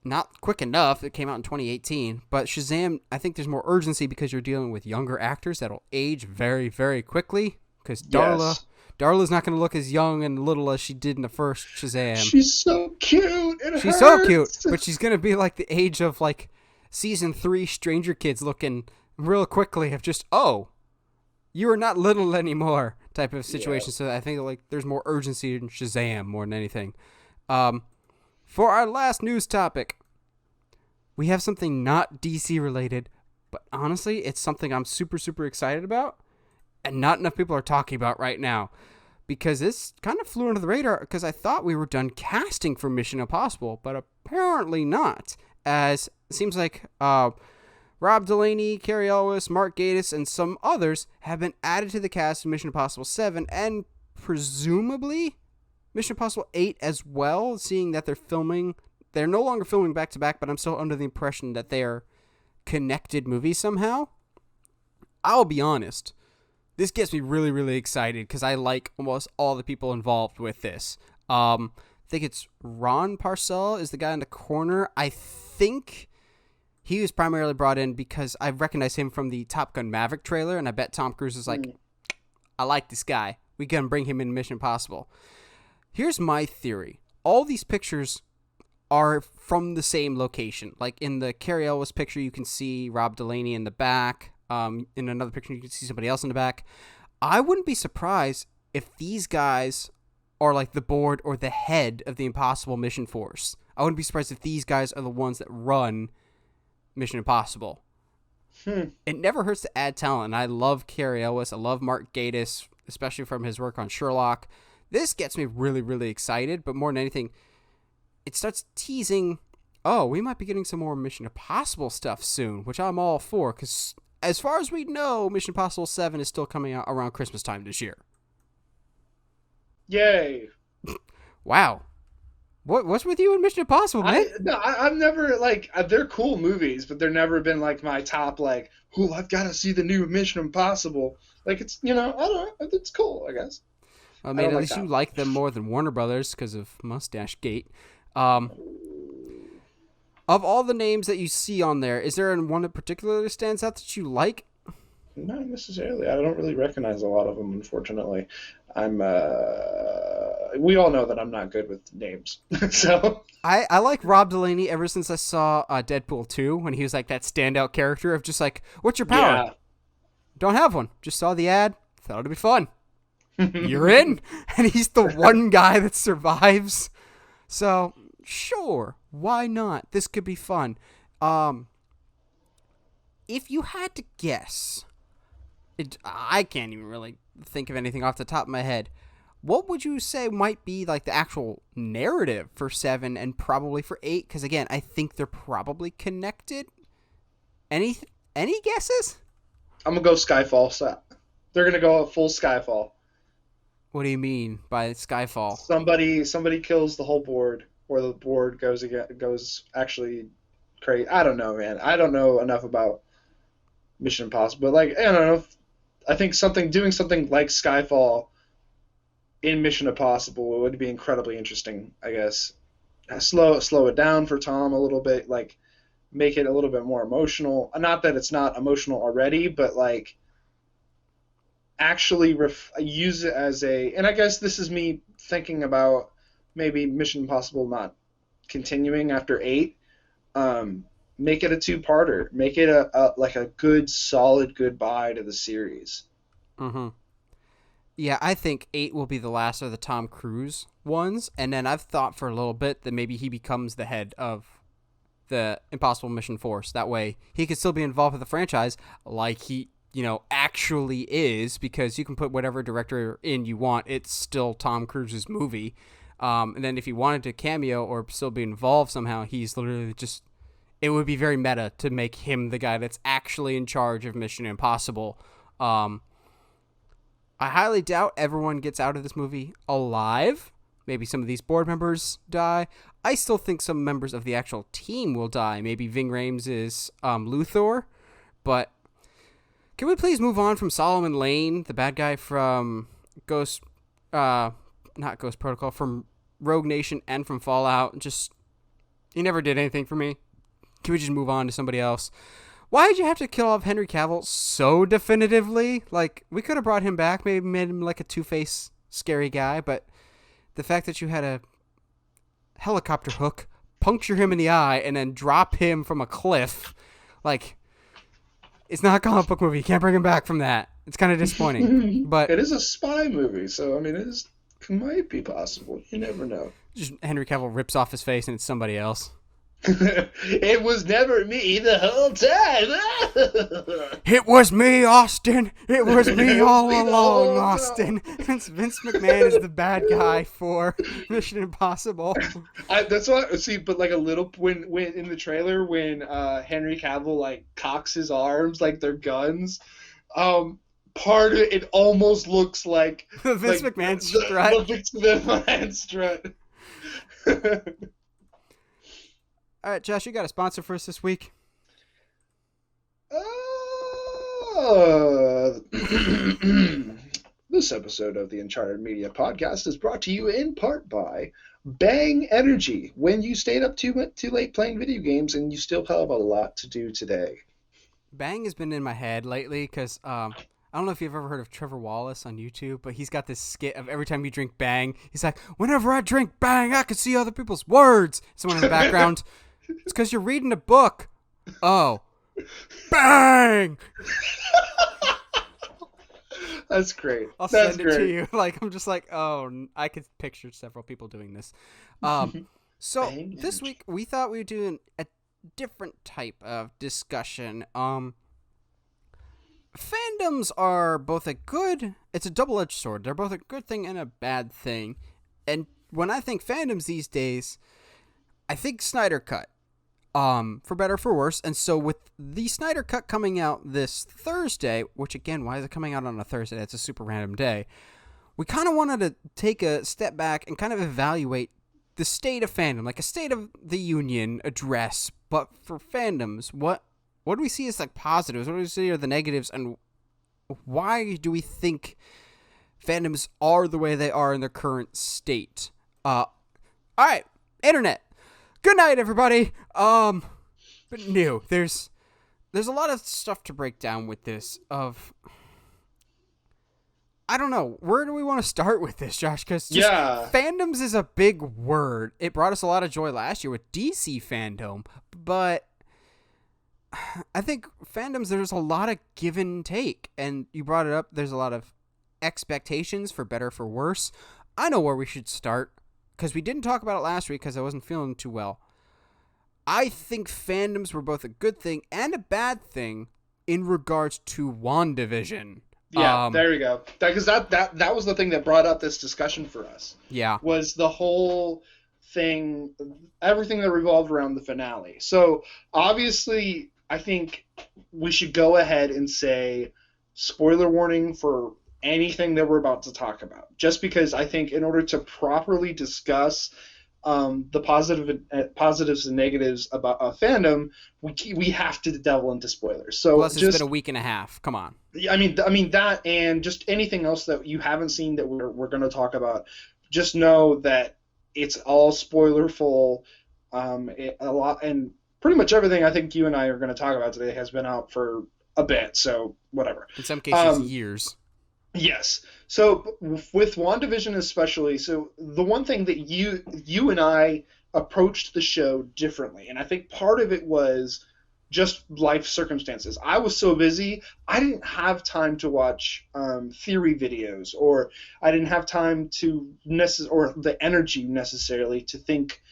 not quick enough. It came out in 2018. But Shazam, I think there's more urgency because you're dealing with younger actors that'll age very, very quickly. because Yes. Darla's not going to look as young and little as she did in the first Shazam. She's so cute. It She's hurts. so cute, but she's going to be like the age of like season 3 Stranger Kids looking real quickly of just, oh, you are not little anymore type of situation. Yeah. So I think like there's more urgency in Shazam more than anything. For our last news topic, we have something not DC related, but honestly, it's something I'm super, super excited about, and not enough people are talking about right now, because this kind of flew under the radar because I thought we were done casting for Mission Impossible, but apparently not, as it seems like Rob Delaney, Carey, Elwes, Mark Gatiss, and some others have been added to the cast of Mission Impossible 7, and presumably Mission Impossible 8 as well, seeing that they're no longer filming back-to-back, but I'm still under the impression that they are connected movies somehow. I'll be honest, this gets me really, really excited because I like almost all the people involved with this. I think it's Ron Parcell is the guy in the corner. I think he was primarily brought in because I recognize him from the Top Gun Maverick trailer, and I bet Tom Cruise is like, I like this guy. We can bring him in Mission Impossible. Here's my theory. All these pictures are from the same location. Like in the Carey Elwes picture, you can see Rob Delaney in the back. In another picture, you can see somebody else in the back. I wouldn't be surprised if these guys are like the board or the head of the Impossible Mission Force. I wouldn't be surprised if these guys are the ones that run Mission Impossible. It never hurts to add talent. I love Carey Elwes. I love Mark Gatiss, especially from his work on Sherlock. This gets me really, really excited, but more than anything, it starts teasing, oh, we might be getting some more Mission Impossible stuff soon, which I'm all for, because as far as we know, Mission Impossible 7 is still coming out around Christmas time this year. Yay. Wow. What's with you and Mission Impossible, man? I've never, like, they're cool movies, but they've never been, like, my top, like, ooh, I've got to see the new Mission Impossible. Like, it's, I don't know, it's cool, I guess. I mean, at least you like them more than Warner Brothers because of Mustache Gate. Of all the names that you see on there, is there one that particularly stands out that you like? Not necessarily. I don't really recognize a lot of them, unfortunately. We all know that I'm not good with names, so. I like Rob Delaney ever since I saw Deadpool 2 when he was like that standout character of just like, what's your power? Yeah. Don't have one. Just saw the ad. Thought it'd be fun. You're in, and he's the one guy that survives. So sure, why not? This could be fun. If you had to guess, I can't even really think of anything off the top of my head. What would you say might be like the actual narrative for 7 and probably for 8? Because again, I think they're probably connected. Any guesses? I'm gonna go Skyfall. So they're gonna go full Skyfall. What do you mean by Skyfall? Somebody kills the whole board, or the board goes actually crazy. I don't know, man. I don't know enough about Mission Impossible, but like, I don't know. I think doing something like Skyfall in Mission Impossible would be incredibly interesting. I guess slow it down for Tom a little bit, like make it a little bit more emotional. Not that it's not emotional already, but like actually use it as a. And I guess this is me thinking about maybe Mission Impossible not continuing after 8. Make it a 2-parter. Make it a good solid goodbye to the series. Mm-hmm. Yeah, I think 8 will be the last of the Tom Cruise ones, and then I've thought for a little bit that maybe he becomes the head of the Impossible Mission Force. That way, he could still be involved with the franchise like he, actually is, because you can put whatever director in you want. It's still Tom Cruise's movie. And then if he wanted to cameo or still be involved somehow, he's literally just... It would be very meta to make him the guy that's actually in charge of Mission Impossible. I highly doubt everyone gets out of this movie alive. Maybe some of these board members die. I still think some members of the actual team will die. Maybe Ving Rhames is Luthor. But can we please move on from Solomon Lane, the bad guy from not Ghost Protocol, from Rogue Nation and from Fallout? He never did anything for me. Can we just move on to somebody else? Why did you have to kill off Henry Cavill so definitively? Like, we could have brought him back, maybe made him like a Two-Face scary guy, but the fact that you had a helicopter hook puncture him in the eye and then drop him from a cliff, like, it's not a comic book movie. You can't bring him back from that. It's kind of disappointing. But it is a spy movie, so I mean, it might be possible. You never know. Just Henry Cavill rips off his face and it's somebody else. It was never me the whole time. It was me, Austin. It was me all along, Austin. Vince McMahon is the bad guy for Mission Impossible. That's what see, but like a little when in the trailer when Henry Cavill like cocks his arms like they're guns, part of it almost looks like the Vince McMahon strut. The Vince McMahon strut. All right, Josh, you got a sponsor for us this week? This episode of the Uncharted Media Podcast is brought to you in part by Bang Energy. When you stayed up too late playing video games and you still have a lot to do today. Bang has been in my head lately because I don't know if you've ever heard of Trevor Wallace on YouTube, but he's got this skit of every time you drink Bang, he's like, whenever I drink Bang, I can see other people's words. Someone in the background, it's because you're reading a book. Oh. Bang! That's great. That's send it to you. Like, I'm just like, oh, I could picture several people doing this. So Bang this energy. week we thought we'd do a different type of discussion. Fandoms are both it's a double-edged sword. They're both a good thing and a bad thing. And when I think fandoms these days, I think Snyder Cut. For better or for worse. And so with the Snyder Cut coming out this Thursday, which again, why is it coming out on a Thursday? That's a super random day. We kind of wanted to take a step back and kind of evaluate the state of fandom, like a state of the union address, but for fandoms, what do we see as like positives? What do we see are the negatives, and why do we think fandoms are the way they are in their current state? All right, internet. Good night, everybody. But no, there's a lot of stuff to break down with this. I don't know. Where do we want to start with this, Josh? Because fandoms is a big word. It brought us a lot of joy last year with DC fandom, but I think fandoms, there's a lot of give and take, and you brought it up. There's a lot of expectations for better, for worse. I know where we should start because we didn't talk about it last week because I wasn't feeling too well. I think fandoms were both a good thing and a bad thing in regards to WandaVision. Yeah, there we go. Because that was the thing that brought up this discussion for us. Yeah. Was the whole thing, everything that revolved around the finale. So, obviously, I think we should go ahead and say spoiler warning for anything that we're about to talk about. Just because I think in order to properly discuss the positives and negatives about a fandom, we have to delve into spoilers. So plus, it's been a week and a half. Come on. I mean that, and just anything else that you haven't seen that we're going to talk about. Just know that it's all spoilerful. A lot, and pretty much everything I think you and I are going to talk about today has been out for a bit. So whatever. In some cases, years. Yes. So with WandaVision especially, so the one thing that you and I approached the show differently, and I think part of it was just life circumstances. I was so busy, I didn't have time to watch theory videos, or I didn't have time to or the energy necessarily to think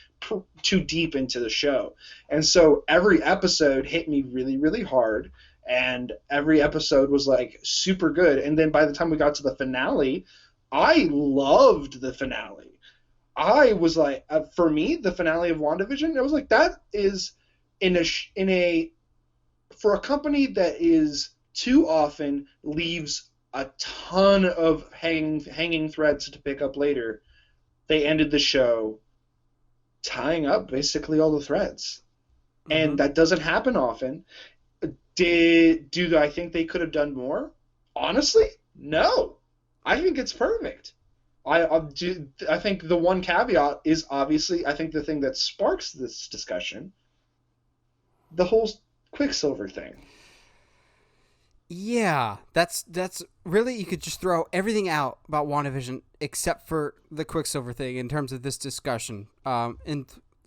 too deep into the show. And so every episode hit me really, really hard. And every episode was like super good. And then by the time we got to the finale, I loved the finale. I was like, for me, the finale of WandaVision, I was like, that is for a company that is too often leaves a ton of hanging threads to pick up later. They ended the show tying up basically all the threads. Mm-hmm. And that doesn't happen often. Do I think they could have done more? Honestly, no. I think it's perfect. I think the one caveat is obviously, I think the thing that sparks this discussion, the whole Quicksilver thing. Yeah, that's really, you could just throw everything out about WandaVision except for the Quicksilver thing in terms of this discussion. And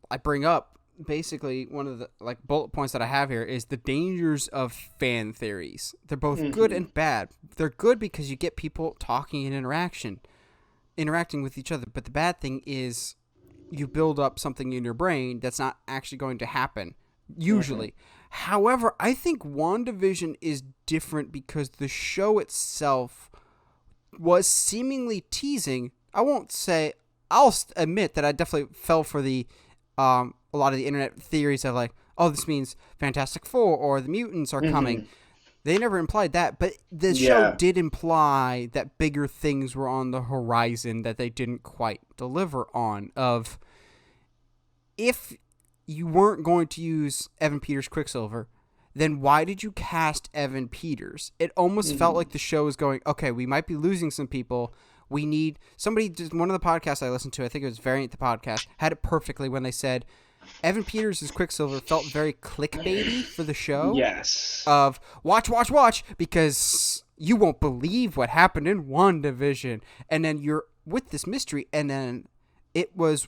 I bring up basically one of the bullet points that I have here is the dangers of fan theories. They're both good and bad. They're good because you get people talking and interacting with each other. But the bad thing is you build up something in your brain that's not actually going to happen, usually. However, I think WandaVision is different because the show itself was seemingly teasing. I'll admit that I definitely fell for the a lot of the internet theories of like, oh, this means Fantastic Four or the mutants are coming. They never implied that, but the show did imply that bigger things were on the horizon that they didn't quite deliver on. Of if you weren't going to use Evan Peters' Quicksilver, then why did you cast Evan Peters? It almost felt like the show was going, okay, we might be losing some people. We need somebody. One of the podcasts I listened to, I think it was Variant the podcast, had it perfectly when they said Evan Peters' Quicksilver felt very clickbaity for the show. Yes. Of watch, because you won't believe what happened in WandaVision. And then you're with this mystery, and then it was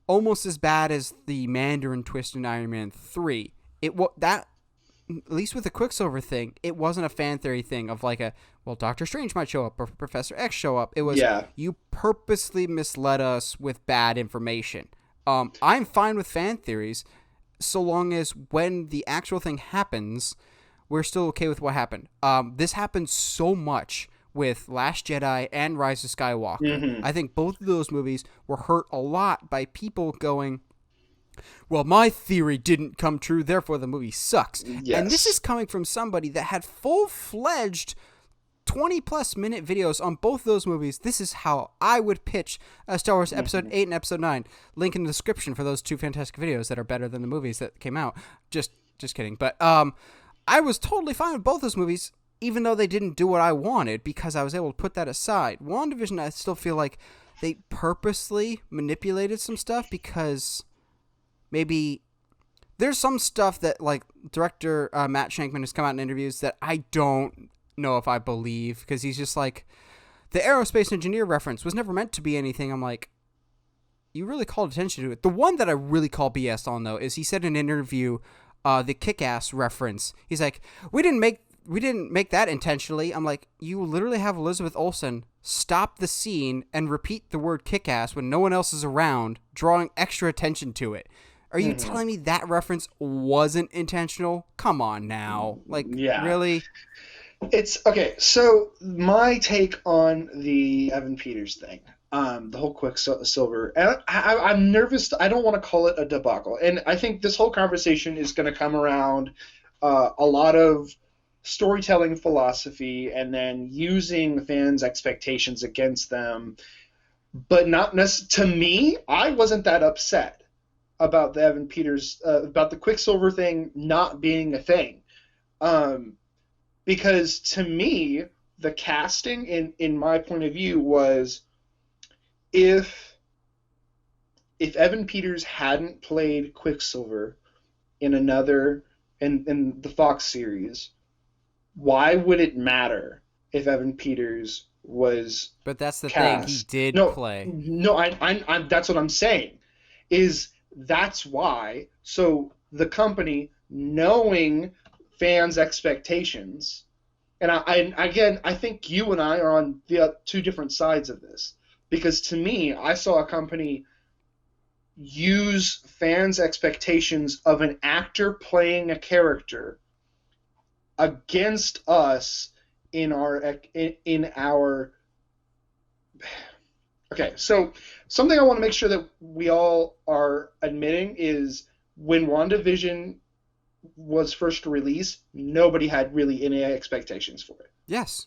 almost as bad as the Mandarin twist in Iron Man 3. At least with the Quicksilver thing, it wasn't a fan theory thing of like Doctor Strange might show up or Professor X show up. It was, you purposely misled us with bad information. I'm fine with fan theories so long as when the actual thing happens, we're still okay with what happened. This happened so much with Last Jedi and Rise of Skywalker. I think both of those movies were hurt a lot by people going, well, my theory didn't come true, therefore the movie sucks. Yes. And this is coming from somebody that had full-fledged 20-plus minute videos on both those movies. This is how I would pitch Star Wars Episode 8 and Episode 9. Link in the description for those two fantastic videos that are better than the movies that came out. Just kidding. But I was totally fine with both those movies, even though they didn't do what I wanted, because I was able to put that aside. WandaVision, I still feel like they purposely manipulated some stuff because maybe there's some stuff that like director Matt Shankman has come out in interviews that I don't know if I believe, because he's just like, the aerospace engineer reference was never meant to be anything. I'm like, you really called attention to it. The one that I really call BS on though is he said in an interview, the Kick-Ass reference. He's like, we didn't make that intentionally. I'm like, you literally have Elizabeth Olsen stop the scene and repeat the word kick-ass when no one else is around, drawing extra attention to it. Are you telling me that reference wasn't intentional? Come on now. Like, really? It's okay. So my take on the Evan Peters thing, the whole Quicksilver, and I'm nervous. I don't want to call it a debacle. And I think this whole conversation is going to come around a lot of storytelling philosophy and then using fans' expectations against them. But not necessarily, to me, I wasn't that upset about the Evan Peters, about the Quicksilver thing not being a thing. Because to me, the casting, in my point of view, was if Evan Peters hadn't played Quicksilver in the Fox series, why would it matter if Evan Peters was But that's the cast? thing, he did play. No, I that's what I'm saying. That's why. So the company, knowing fans' expectations, and I think you and I are on the two different sides of this, because to me, I saw a company use fans' expectations of an actor playing a character against us in our Okay, so something I want to make sure that we all are admitting is when WandaVision was first released, nobody had really any expectations for it. Yes.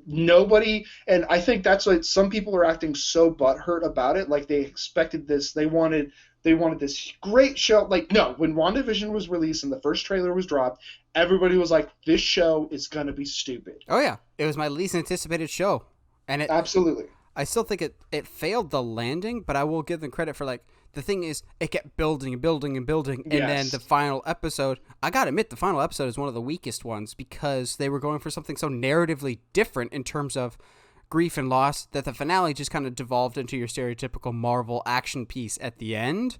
Nobody, and I think that's why some people are acting so butthurt about it, like they expected this, they wanted this great show. Like, no, when WandaVision was released and the first trailer was dropped, everybody was like, this show is going to be stupid. Oh, yeah. It was my least anticipated show. And Absolutely. I still think it failed the landing, but I will give them credit for, like, the thing is, it kept building and building and building, and then Yes. the final episode, I gotta admit, the final episode is one of the weakest ones because they were going for something so narratively different in terms of grief and loss that the finale just kind of devolved into your stereotypical Marvel action piece at the end.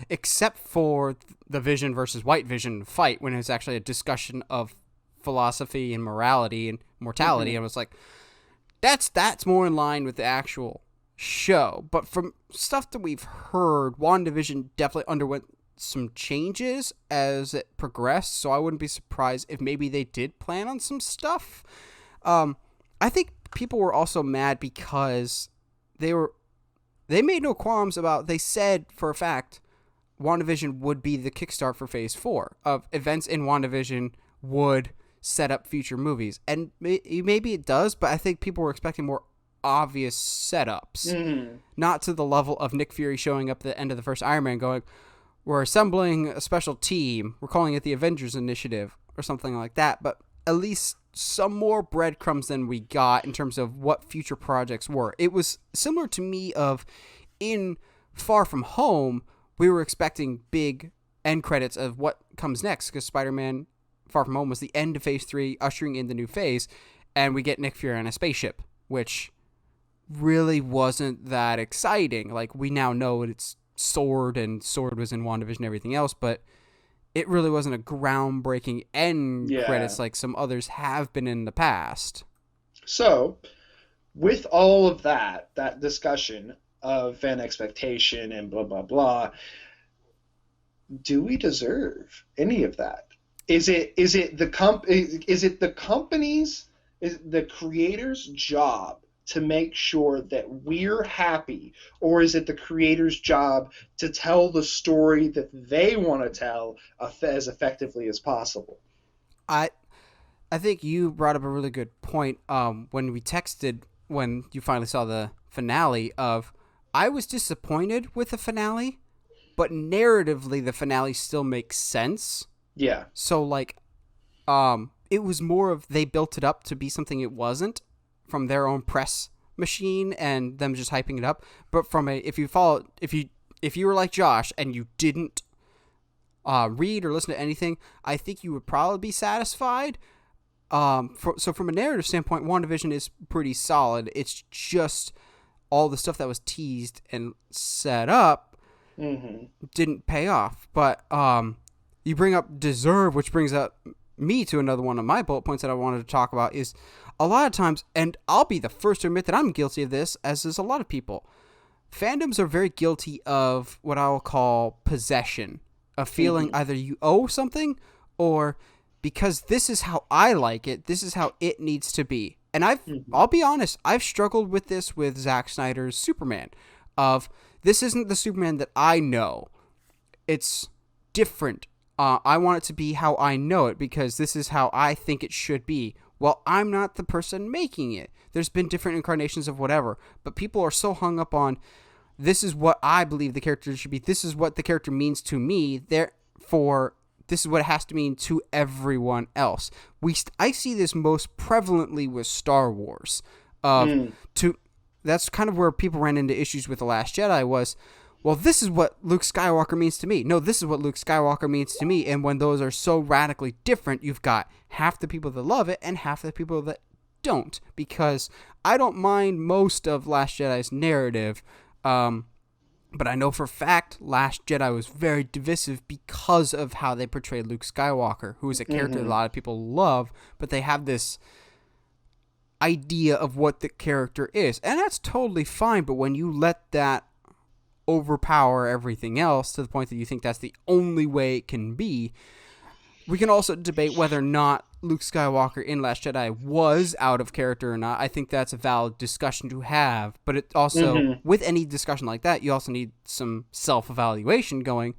Except for the Vision versus White Vision fight, when it was actually a discussion of philosophy and morality and mortality. I was like, that's more in line with the actual show. But from stuff that we've heard, WandaVision definitely underwent some changes as it progressed, so I wouldn't be surprised if maybe they did plan on some stuff. I think people were also mad because they made no qualms about, they said for a fact WandaVision would be the kickstart for Phase 4 of events in WandaVision would set up future movies. And maybe it does, but I think people were expecting more obvious setups. Not to the level of Nick Fury showing up at the end of the first Iron Man going, we're assembling a special team, we're calling it the Avengers Initiative, or something like that, but at least some more breadcrumbs than we got in terms of what future projects were. It was similar to me of, in Far From Home, we were expecting big end credits of what comes next, because Spider-Man Far From Home was the end of Phase 3, ushering in the new phase, and we get Nick Fury on a spaceship, which really wasn't that exciting. Like, we now know it's Sword, and Sword was in WandaVision and everything else, but it really wasn't a groundbreaking end credits like some others have been in the past. So, with all of that discussion of fan expectation and blah, blah, blah, do we deserve any of that? Is it the company's, is the creator's job to make sure that we're happy, or is it the creator's job to tell the story that they want to tell as effectively as possible? I think you brought up a really good point when we texted when you finally saw the finale of, I was disappointed with the finale, but narratively the finale still makes sense. Yeah. So like it was more of, they built it up to be something it wasn't from their own press machine and them just hyping it up. But from if you were like Josh and you didn't read or listen to anything, I think you would probably be satisfied. So from a narrative standpoint, WandaVision is pretty solid. It's just all the stuff that was teased and set up didn't pay off. But you bring up deserve, which brings up me to another one of my bullet points that I wanted to talk about, is a lot of times, and I'll be the first to admit that I'm guilty of this, as is a lot of people, fandoms are very guilty of what I'll call possession, of feeling either you owe something, or because this is how I like it, this is how it needs to be. And I'll be honest, I've struggled with this with Zack Snyder's Superman, of this isn't the Superman that I know. It's different. I want it to be how I know it because this is how I think it should be. Well, I'm not the person making it. There's been different incarnations of whatever, but people are so hung up on, this is what I believe the character should be. This is what the character means to me. Therefore, this is what it has to mean to everyone else. I see this most prevalently with Star Wars. That's kind of where people ran into issues with The Last Jedi was, well, this is what Luke Skywalker means to me. No, this is what Luke Skywalker means to me. And when those are so radically different, you've got half the people that love it and half the people that don't. Because I don't mind most of Last Jedi's narrative, but I know for a fact Last Jedi was very divisive because of how they portrayed Luke Skywalker, who is a character that a lot of people love, but they have this idea of what the character is. And that's totally fine, but when you let that overpower everything else to the point that you think that's the only way it can be, we can also debate whether or not Luke Skywalker in Last Jedi was out of character or not. I think that's a valid discussion to have, but it also, with any discussion like that, you also need some self-evaluation going,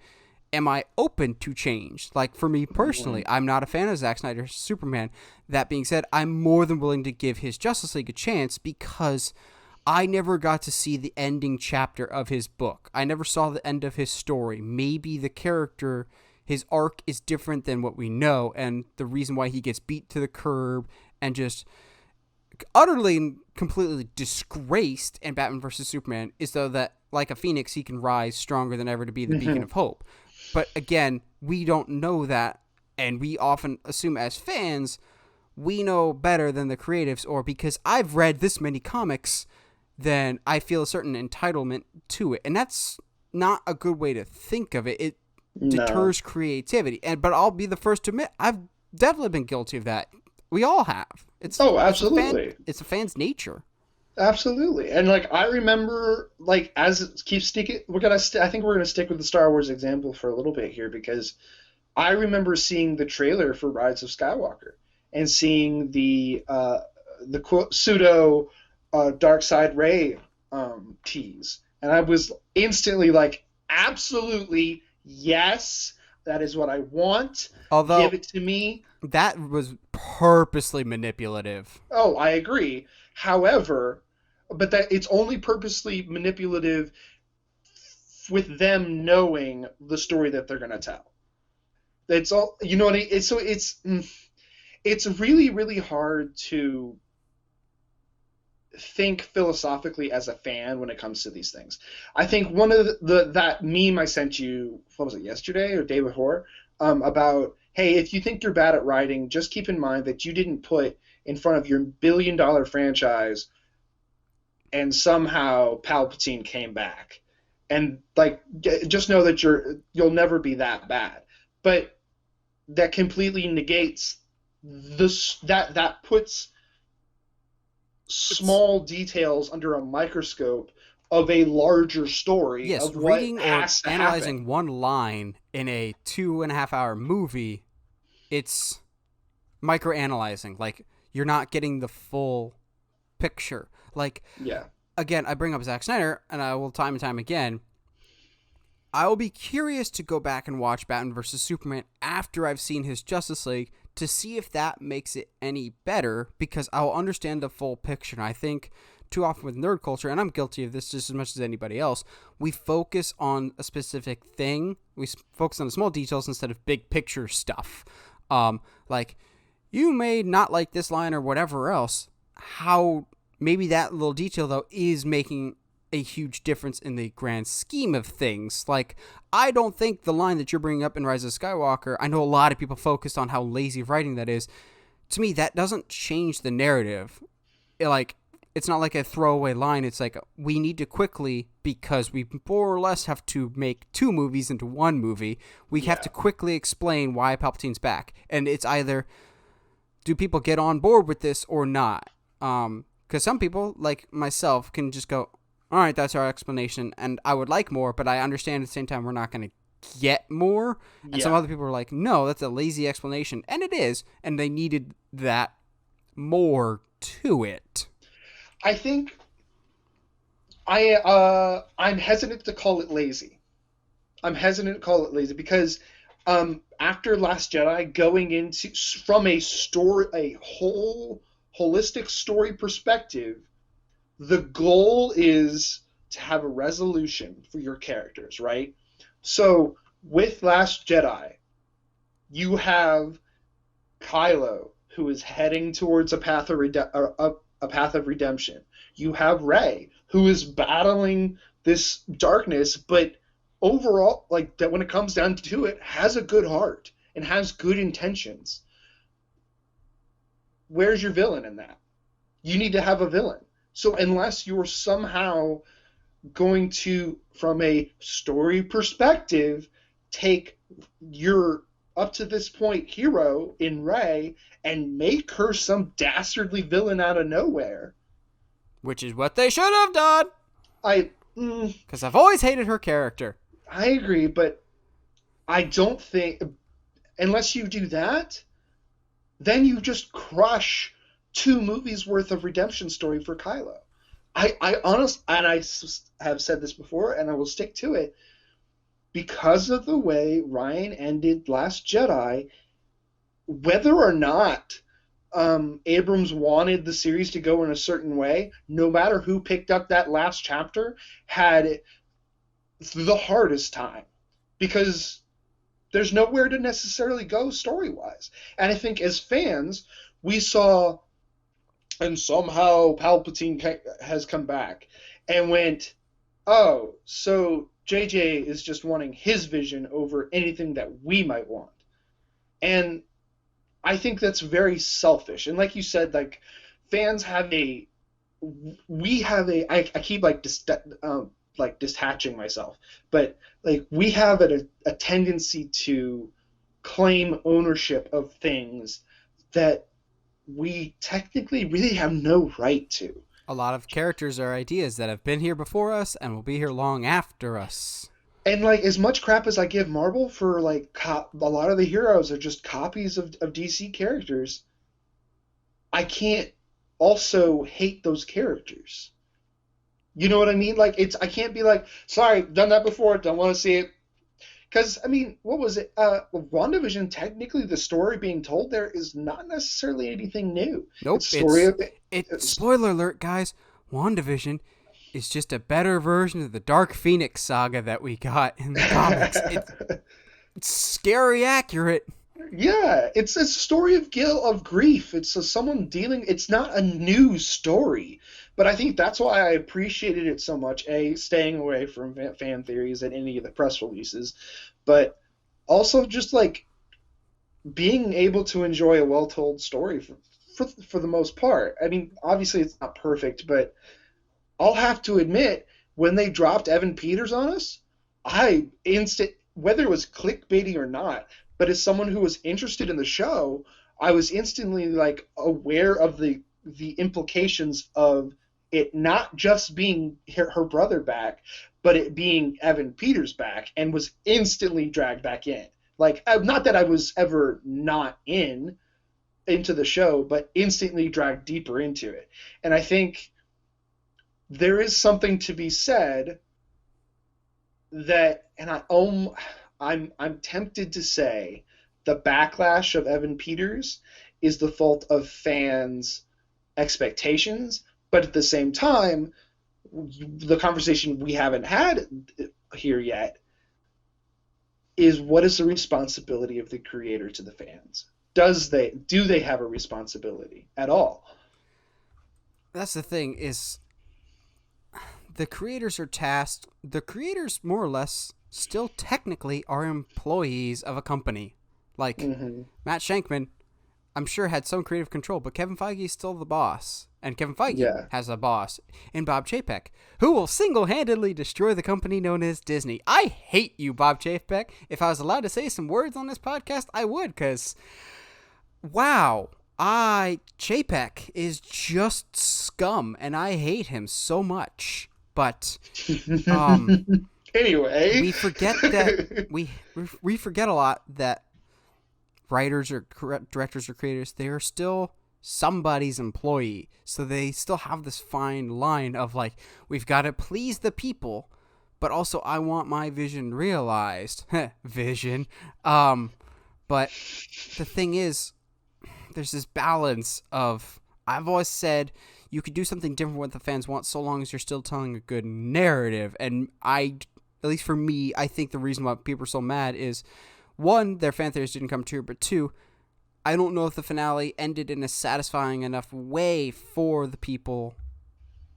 am I open to change? Like, for me personally, I'm not a fan of Zack Snyder's Superman. That being said, I'm more than willing to give his Justice League a chance because I never got to see the ending chapter of his book. I never saw the end of his story. Maybe the character, his arc is different than what we know, and the reason why he gets beat to the curb and just utterly and completely disgraced in Batman vs. Superman is though that like a phoenix, he can rise stronger than ever to be the beacon of hope. But again, we don't know that, and we often assume as fans we know better than the creatives, or because I've read this many comics, then I feel a certain entitlement to it. And that's not a good way to think of it. It deters creativity. But I'll be the first to admit, I've definitely been guilty of that. We all have. Absolutely. It's a fan's nature. Absolutely. And like I remember, like as it keeps sticking, I think we're gonna stick with the Star Wars example for a little bit here, because I remember seeing the trailer for Rise of Skywalker and seeing the pseudo Dark Side Rey tease, and I was instantly like, absolutely yes, that is what I want. Although give it to me. That was purposely manipulative. Oh, I agree. However, but that it's only purposely manipulative with them knowing the story that they're going to tell. It's all, you know what I mean? It's really, really hard to think philosophically as a fan when it comes to these things. I think one of that meme I sent you, what was it, yesterday or day before, about, hey, if you think you're bad at writing, just keep in mind that you didn't put in front of your billion-dollar franchise and somehow Palpatine came back. And like, just know that you'll never be that bad. But that completely negates that puts small details under a microscope of a larger story. Yes, of what reading or has to analyzing happen. one line in a 2.5 hour movie, it's microanalyzing. Like, you're not getting the full picture. Like, Yeah. again, I bring up Zack Snyder, and I will time and time again, I will be curious to go back and watch Batman vs. Superman after I've seen his Justice League to see if that makes it any better, because I'll understand the full picture. And I think too often with nerd culture, and I'm guilty of this just as much as anybody else, we focus on a specific thing. We focus on the small details instead of big picture stuff. Like, you may not like this line or whatever else. How maybe that little detail, though, is making a huge difference in the grand scheme of things. Like, I don't think the line that you're bringing up in Rise of Skywalker, I know a lot of people focused on how lazy of writing that is. To me, that doesn't change the narrative. It's not like a throwaway line. It's like, we need to quickly, because we more or less have to make 2 movies into 1 movie, we have to quickly explain why Palpatine's back. And it's either, do people get on board with this or not? Because some people, like myself, can just go, all right, that's our explanation, and I would like more, but I understand at the same time we're not going to get more. And some other people are like, no, that's a lazy explanation. And it is, and they needed that more to it. I think I'm hesitant to call it lazy. Because after Last Jedi, going into from a holistic story perspective, the goal is to have a resolution for your characters, right? So with Last Jedi, you have Kylo, who is heading towards a path of redemption. You have Rey, who is battling this darkness, but overall, like, that when it comes down to it, has a good heart and has good intentions. Where's your villain in that? You need to have a villain. So unless you're somehow going to, from a story perspective, take your up to this point hero in Rey and make her some dastardly villain out of nowhere, which is what they should have done. Because I've always hated her character. I agree, but I don't think, unless you do that, then you just crush 2 movies worth of redemption story for Kylo. I honestly, and I have said this before, and I will stick to it, because of the way Ryan ended Last Jedi, whether or not Abrams wanted the series to go in a certain way, no matter who picked up that last chapter, had the hardest time, because there's nowhere to necessarily go story-wise. And I think as fans, we saw, and somehow Palpatine has come back, and went, oh, so JJ is just wanting his vision over anything that we might want. And I think that's very selfish. And like you said, like fans have a we have a I keep like detaching myself, but like we have a tendency to claim ownership of things that we technically really have no right to. A lot of characters are ideas that have been here before us and will be here long after us. And like as much crap as I give Marvel for like a lot of the heroes are just copies of DC characters, I can't also hate those characters. You know what I mean? Like I can't be like, sorry, done that before, don't want to see it. Because I mean, what was it? WandaVision. Technically, the story being told there is not necessarily anything new. Nope, It's a story of spoiler alert, guys. WandaVision is just a better version of the Dark Phoenix saga that we got in the comics. It's scary accurate. Yeah, it's a story of guilt, of grief. It's someone dealing. It's not a new story, but I think that's why I appreciated it so much. A, staying away from fan theories and any of the press releases, but also just like being able to enjoy a well-told story for the most part. I mean, obviously it's not perfect, but I'll have to admit when they dropped Evan Peters on us, whether it was clickbaity or not, but as someone who was interested in the show, I was instantly like aware of the implications of it not just being her brother back, but it being Evan Peters back, and was instantly dragged back in. Like, not that I was ever not into the show, but instantly dragged deeper into it. And I think there is something to be said that, and I'm tempted to say the backlash of Evan Peters is the fault of fans' expectations, but at the same time, the conversation we haven't had here yet is what is the responsibility of the creator to the fans? Do they have a responsibility at all? That's the thing is the creators are tasked. The creators more or less still technically are employees of a company. Like Matt Shankman, I'm sure had some creative control, but Kevin Feige is still the boss. And Kevin Feige has a boss in Bob Chapek, who will single-handedly destroy the company known as Disney. I hate you, Bob Chapek. If I was allowed to say some words on this podcast, I would, because, wow, Chapek is just scum, and I hate him so much. But, anyway, we forget that, we forget a lot that writers or directors or creators, they are still somebody's employee, so they still have this fine line of like, we've got to please the people, but also I want my vision realized. Vision. But the thing is, there's this balance of, I've always said you could do something different what the fans want so long as you're still telling a good narrative. And at least for me, I think the reason why people are so mad is, one, their fan theories didn't come true, but two, I don't know if the finale ended in a satisfying enough way for the people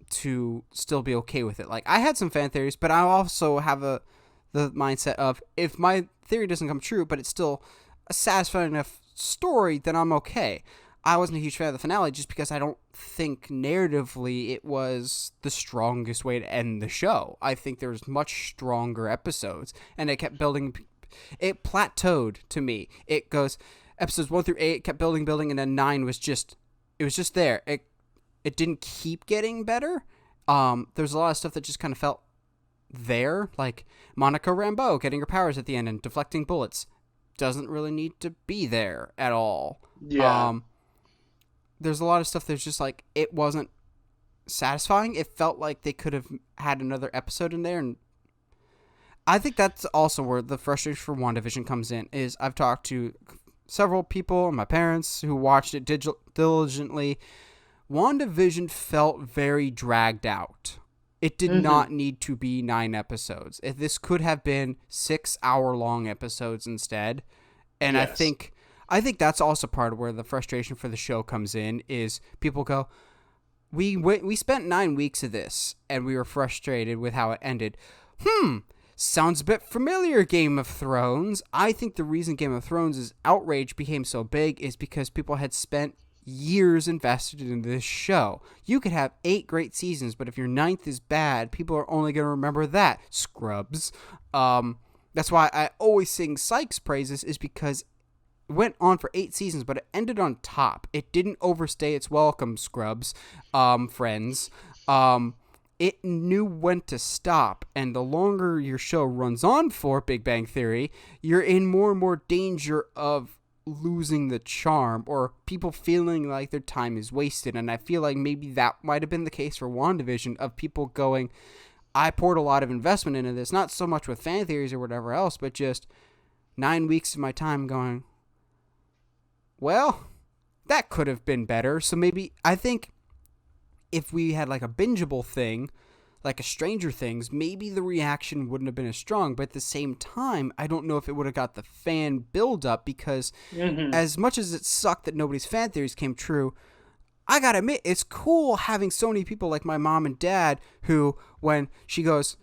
to still be okay with it. Like, I had some fan theories, but I also have the mindset of, if my theory doesn't come true, but it's still a satisfying enough story, then I'm okay. I wasn't a huge fan of the finale just because I don't think narratively it was the strongest way to end the show. I think there's much stronger episodes, and it kept building. It plateaued to me. It goes, episodes 1 through 8 kept building, and then 9 was just there. It didn't keep getting better. There's a lot of stuff that just kind of felt there, like Monica Rambeau getting her powers at the end and deflecting bullets. Doesn't really need to be there at all. Yeah. There's a lot of stuff that's just like, it wasn't satisfying. It felt like they could have had another episode in there, and I think that's also where the frustration for WandaVision comes in, is I've talked to several people, my parents, who watched it diligently. WandaVision felt very dragged out. It did not need to be 9 episodes. This could have been 6-hour-long episodes instead. And yes. I think that's also part of where the frustration for the show comes in, is people go, we spent 9 weeks of this, and we were frustrated with how it ended. Sounds a bit familiar, Game of Thrones. I think the reason Game of Thrones' outrage became so big is because people had spent years invested in this show. You could have 8 great seasons, but if your 9th is bad, people are only going to remember that. Scrubs. That's why I always sing Sykes' praises, is because it went on for 8 seasons, but it ended on top. It didn't overstay its welcome, Scrubs, friends. It knew when to stop, and the longer your show runs on for, Big Bang Theory, you're in more and more danger of losing the charm, or people feeling like their time is wasted. And I feel like maybe that might have been the case for WandaVision, of people going, I poured a lot of investment into this, not so much with fan theories or whatever else, but just 9 weeks of my time going, well, that could have been better. So maybe, I think, if we had like a bingeable thing, like a Stranger Things, maybe the reaction wouldn't have been as strong. But at the same time, I don't know if it would have got the fan build-up, because as much as it sucked that nobody's fan theories came true, I gotta admit, it's cool having so many people like my mom and dad who, when she goes,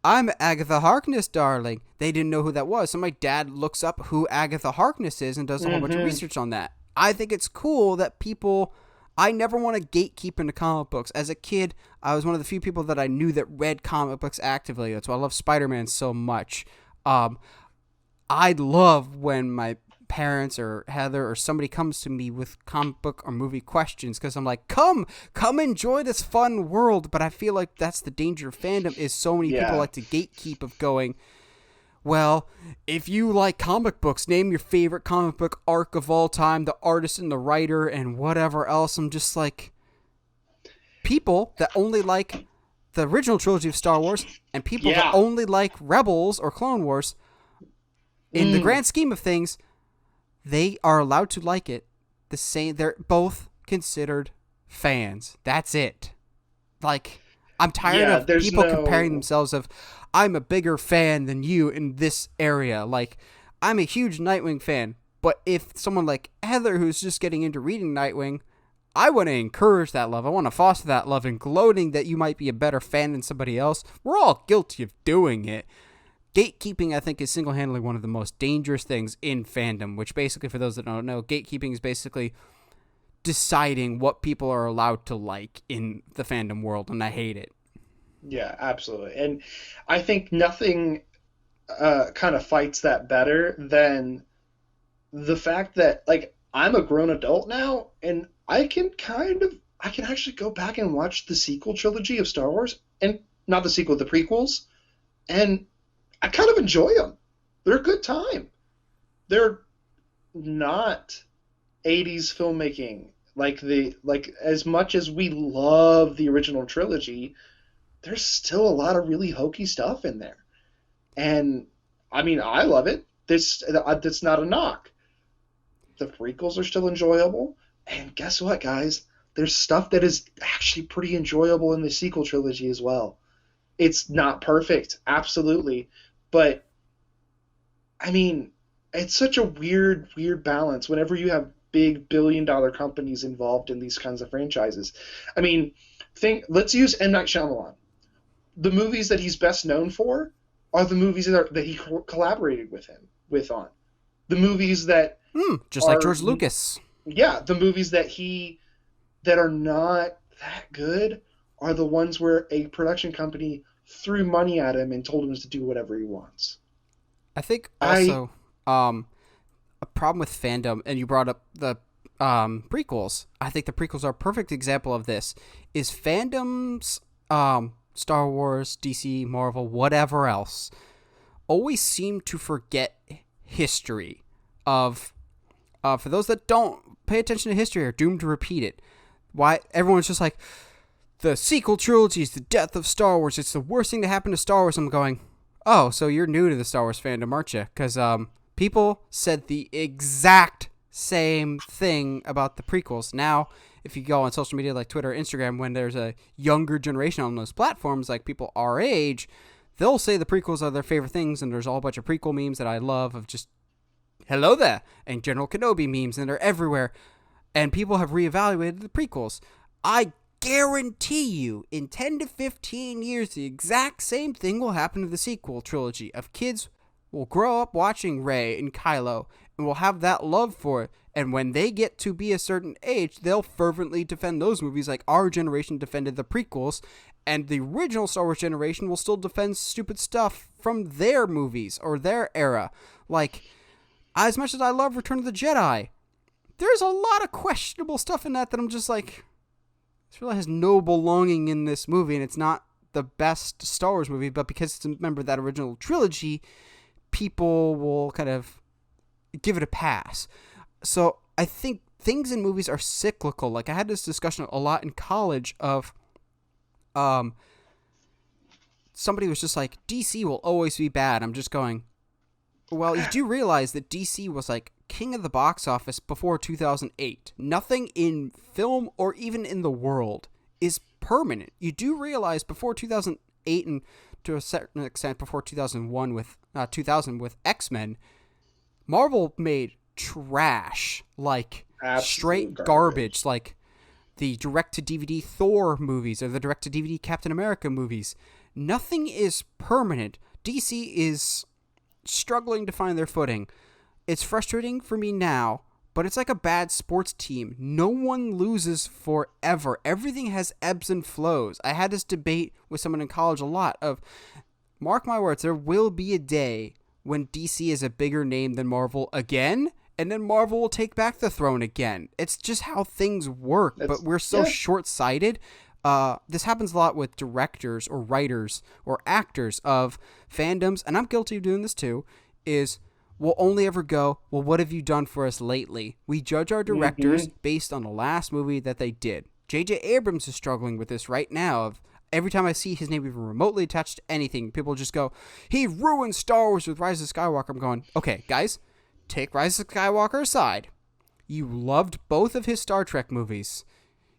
I'm Agatha Harkness, darling, they didn't know who that was. So my dad looks up who Agatha Harkness is and does a whole bunch of research on that. I think it's cool that people... I never want to gatekeep into comic books. As a kid, I was one of the few people that I knew that read comic books actively. That's why I love Spider-Man so much. I love when my parents or Heather or somebody comes to me with comic book or movie questions, because I'm like, come enjoy this fun world. But I feel like that's the danger of fandom, is so many people like to gatekeep of going, well, if you like comic books, name your favorite comic book arc of all time, the artist and the writer, and whatever else. I'm just like, people that only like the original trilogy of Star Wars and people that only like Rebels or Clone Wars, in the grand scheme of things, they are allowed to like it the same. They're both considered fans. That's it. Like, I'm tired of people comparing themselves of, I'm a bigger fan than you in this area. Like, I'm a huge Nightwing fan, but if someone like Heather, who's just getting into reading Nightwing, I want to encourage that love. I want to foster that love, and gloating that you might be a better fan than somebody else. We're all guilty of doing it. Gatekeeping, I think, is single-handedly one of the most dangerous things in fandom, which basically, for those that don't know, gatekeeping is basically deciding what people are allowed to like in the fandom world, and I hate it. Yeah, absolutely. And I think nothing kind of fights that better than the fact that, like, I'm a grown adult now, and I can actually go back and watch the sequel trilogy of Star Wars, and not the sequel, the prequels, and I kind of enjoy them. They're a good time. They're not 80s filmmaking. Like as much as we love the original trilogy, there's still a lot of really hokey stuff in there. And I mean, I love it. That's not a knock. The prequels are still enjoyable. And guess what, guys? There's stuff that is actually pretty enjoyable in the sequel trilogy as well. It's not perfect, absolutely. But, I mean, it's such a weird balance whenever you have big billion-dollar companies involved in these kinds of franchises. I mean, let's use M. Night Shyamalan. The movies that he's best known for are the movies that he collaborated with on. The movies that just like George Lucas. Yeah, the movies that are not that good are the ones where a production company threw money at him and told him to do whatever he wants. I think also a problem with fandom, and you brought up the prequels. I think the prequels are a perfect example of this. Is fandoms, Star Wars, DC, Marvel, whatever else, always seem to forget history of, for those that don't pay attention to history, are doomed to repeat it. Why everyone's just like, the sequel trilogy is the death of Star Wars. It's the worst thing to happen to Star Wars. I'm going, oh, so you're new to the Star Wars fandom, aren't you? Because people said the exact same thing about the prequels. Now, if you go on social media like Twitter or Instagram, when there's a younger generation on those platforms, like people our age, they'll say the prequels are their favorite things, and there's a whole bunch of prequel memes that I love of just, hello there, and General Kenobi memes, and they're everywhere. And people have reevaluated the prequels. I guarantee you in 10 to 15 years, the exact same thing will happen to the sequel trilogy of kids will grow up watching Rey and Kylo and will have that love for it. And when they get to be a certain age, they'll fervently defend those movies like our generation defended the prequels, and the original Star Wars generation will still defend stupid stuff from their movies or their era. Like, as much as I love Return of the Jedi, there's a lot of questionable stuff in that I'm just like, this really has no belonging in this movie, and it's not the best Star Wars movie, but because it's a member of that original trilogy, people will kind of give it a pass. So I think things in movies are cyclical. Like, I had this discussion a lot in college of somebody was just like, DC will always be bad. I'm just going, well, you do realize that DC was like king of the box office before 2008. Nothing in film or even in the world is permanent. You do realize before 2008 and to a certain extent before 2001 with 2000 with X-Men, Marvel made trash, like Absolute straight garbage, like the direct-to-DVD Thor movies or the direct-to-DVD Captain America movies. Nothing is permanent. DC is struggling to find their footing. It's frustrating for me now, but it's like a bad sports team. No one loses forever. Everything has ebbs and flows. I had this debate with someone in college a lot of, mark my words, there will be a day when DC is a bigger name than Marvel again, and then Marvel will take back the throne again. It's just how things work, but we're so short-sighted. This happens a lot with directors or writers or actors of fandoms, and I'm guilty of doing this too, is we'll only ever go, well, what have you done for us lately? We judge our directors based on the last movie that they did. J.J. Abrams is struggling with this right now. Of every time I see his name even remotely attached to anything, people just go, he ruined Star Wars with Rise of Skywalker. I'm going, okay, guys, take Rise of Skywalker aside. You loved both of his Star Trek movies.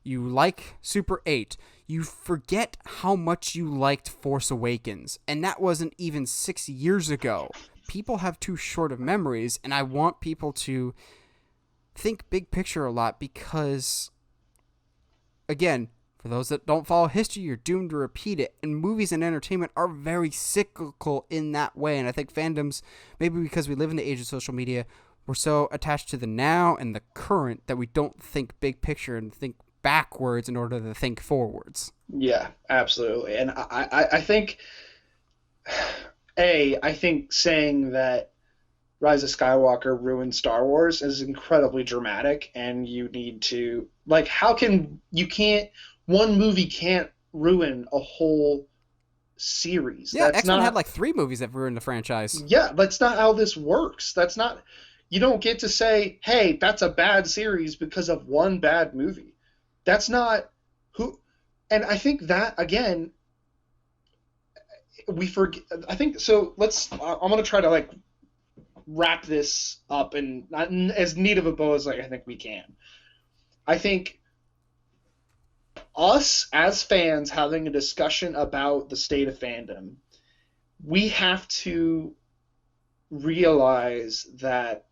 You like Super 8. You forget how much you liked Force Awakens. And that wasn't even 6 years ago. People have too short of memories, and I want people to think big picture a lot because, again, for those that don't follow history, you're doomed to repeat it. And movies and entertainment are very cyclical in that way. And I think fandoms, maybe because we live in the age of social media, we're so attached to the now and the current that we don't think big picture and think backwards in order to think forwards. Yeah, absolutely. And I think, I think saying that Rise of Skywalker ruined Star Wars is incredibly dramatic, and you need to, like, one movie can't ruin a whole series. Yeah, X-Men had like 3 movies that ruined the franchise. Yeah, that's not how this works. You don't get to say, hey, that's a bad series because of one bad movie. That's not who, and I think that, again, we forget, I think, so I'm going to try to, like, wrap this up in not as neat of a bow as, like, I think we can. I think us as fans having a discussion about the state of fandom, we have to realize that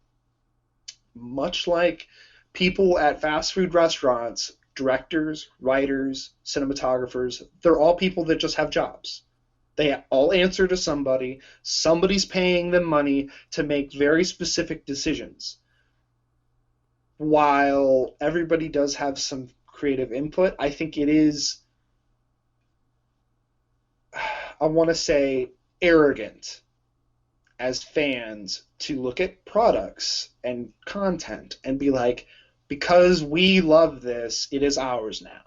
much like people at fast food restaurants, directors, writers, cinematographers, they're all people that just have jobs. They all answer to somebody. Somebody's paying them money to make very specific decisions. While everybody does have some creative input, I think it is, I want to say, arrogant as fans to look at products and content and be like, because we love this, it is ours now.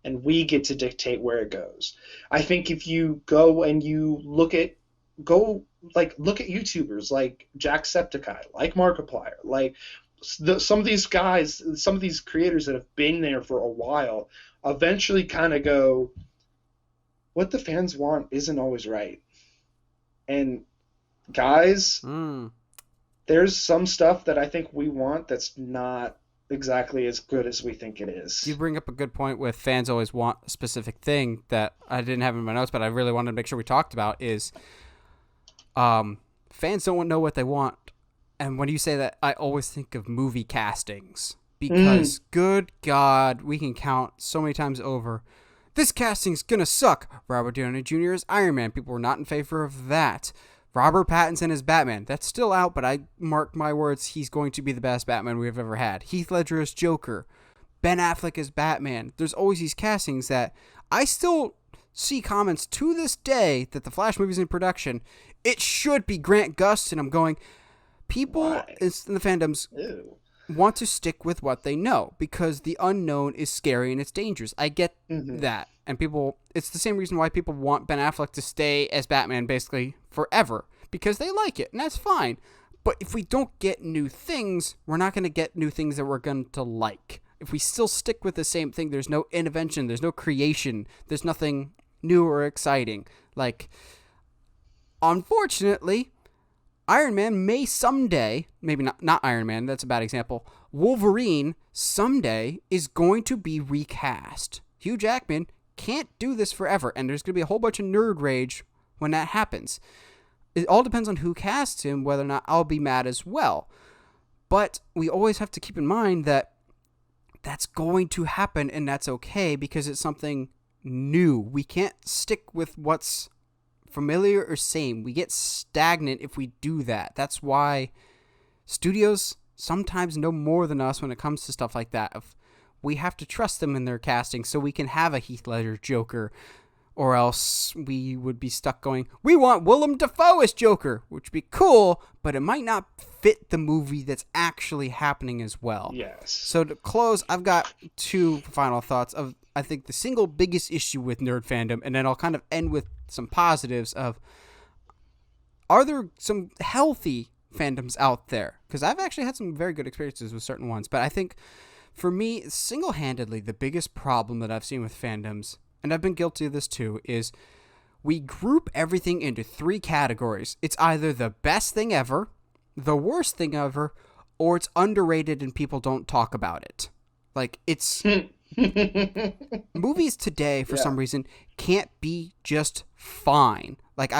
And we get to dictate where it goes. I think if you go and you look at YouTubers like Jacksepticeye, like Markiplier, like some of these guys, some of these creators that have been there for a while, eventually kind of go, what the fans want isn't always right. And guys, there's some stuff that I think we want that's not exactly as good as we think it is. You bring up a good point with fans always want a specific thing that I didn't have in my notes, but I really wanted to make sure we talked about is fans don't know what they want. And when you say that, I always think of movie castings. because good God, we can count so many times over. This casting's gonna suck. Robert Downey Jr. as Iron Man. People were not in favor of that. Robert Pattinson as Batman. That's still out, but I mark my words, he's going to be the best Batman we've ever had. Heath Ledger as Joker. Ben Affleck as Batman. There's always these castings that I still see comments to this day that the Flash movie's in production. It should be Grant Gustin. I'm going, people in the fandoms want to stick with what they know because the unknown is scary and it's dangerous. I get that. And people, it's the same reason why people want Ben Affleck to stay as Batman basically forever because they like it, and that's fine. But if we don't get new things, we're not going to get new things that we're going to like. If we still stick with the same thing, there's no invention, there's no creation, there's nothing new or exciting. Like, unfortunately, Iron Man may someday, maybe not Iron Man, that's a bad example, Wolverine someday is going to be recast. Hugh Jackman can't do this forever, and there's going to be a whole bunch of nerd rage when that happens. It all depends on who casts him, whether or not I'll be mad as well. But we always have to keep in mind that that's going to happen, and that's okay because it's something new. We can't stick with what's familiar or same. We get stagnant if we do that. That's why studios sometimes know more than us when it comes to stuff like that. We have to trust them in their casting so we can have a Heath Ledger Joker, or else we would be stuck going, we want Willem Dafoe as Joker, which would be cool, but it might not fit the movie that's actually happening as well. Yes. So to close, I've got two final thoughts of, I think, the single biggest issue with nerd fandom, and then I'll kind of end with some positives of, are there some healthy fandoms out there? Because I've actually had some very good experiences with certain ones, but I think for me, single-handedly, the biggest problem that I've seen with fandoms, and I've been guilty of this too, is we group everything into three categories. It's either the best thing ever, the worst thing ever, or it's underrated and people don't talk about it. Like, it's... movies today, for some reason, can't be just fine. Like,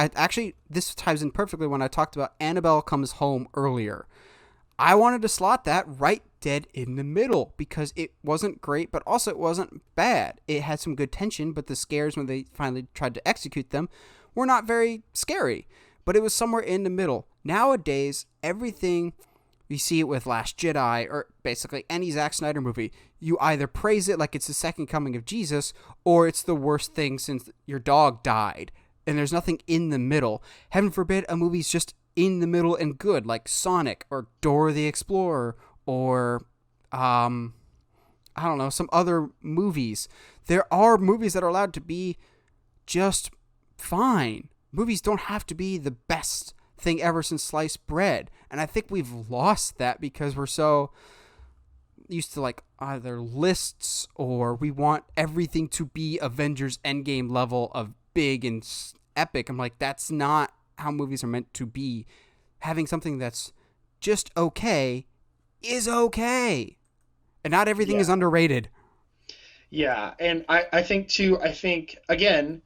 this ties in perfectly when I talked about Annabelle Comes Home earlier. I wanted to slot that right dead in the middle because it wasn't great, but also it wasn't bad. It had some good tension, but the scares when they finally tried to execute them were not very scary. But it was somewhere in the middle. Nowadays, everything, you see it with Last Jedi or basically any Zack Snyder movie, you either praise it like it's the second coming of Jesus or it's the worst thing since your dog died. And there's nothing in the middle. Heaven forbid a movie's just in the middle and good, like Sonic or Dora the Explorer or, I don't know, some other movies. There are movies that are allowed to be just fine. Movies don't have to be the best thing ever since sliced bread. And I think we've lost that because we're so used to like either lists or we want everything to be Avengers Endgame level of big and epic. I'm like, that's not how movies are meant to be. Having something that's just okay is okay. And not everything is underrated. Yeah, and I think too, again,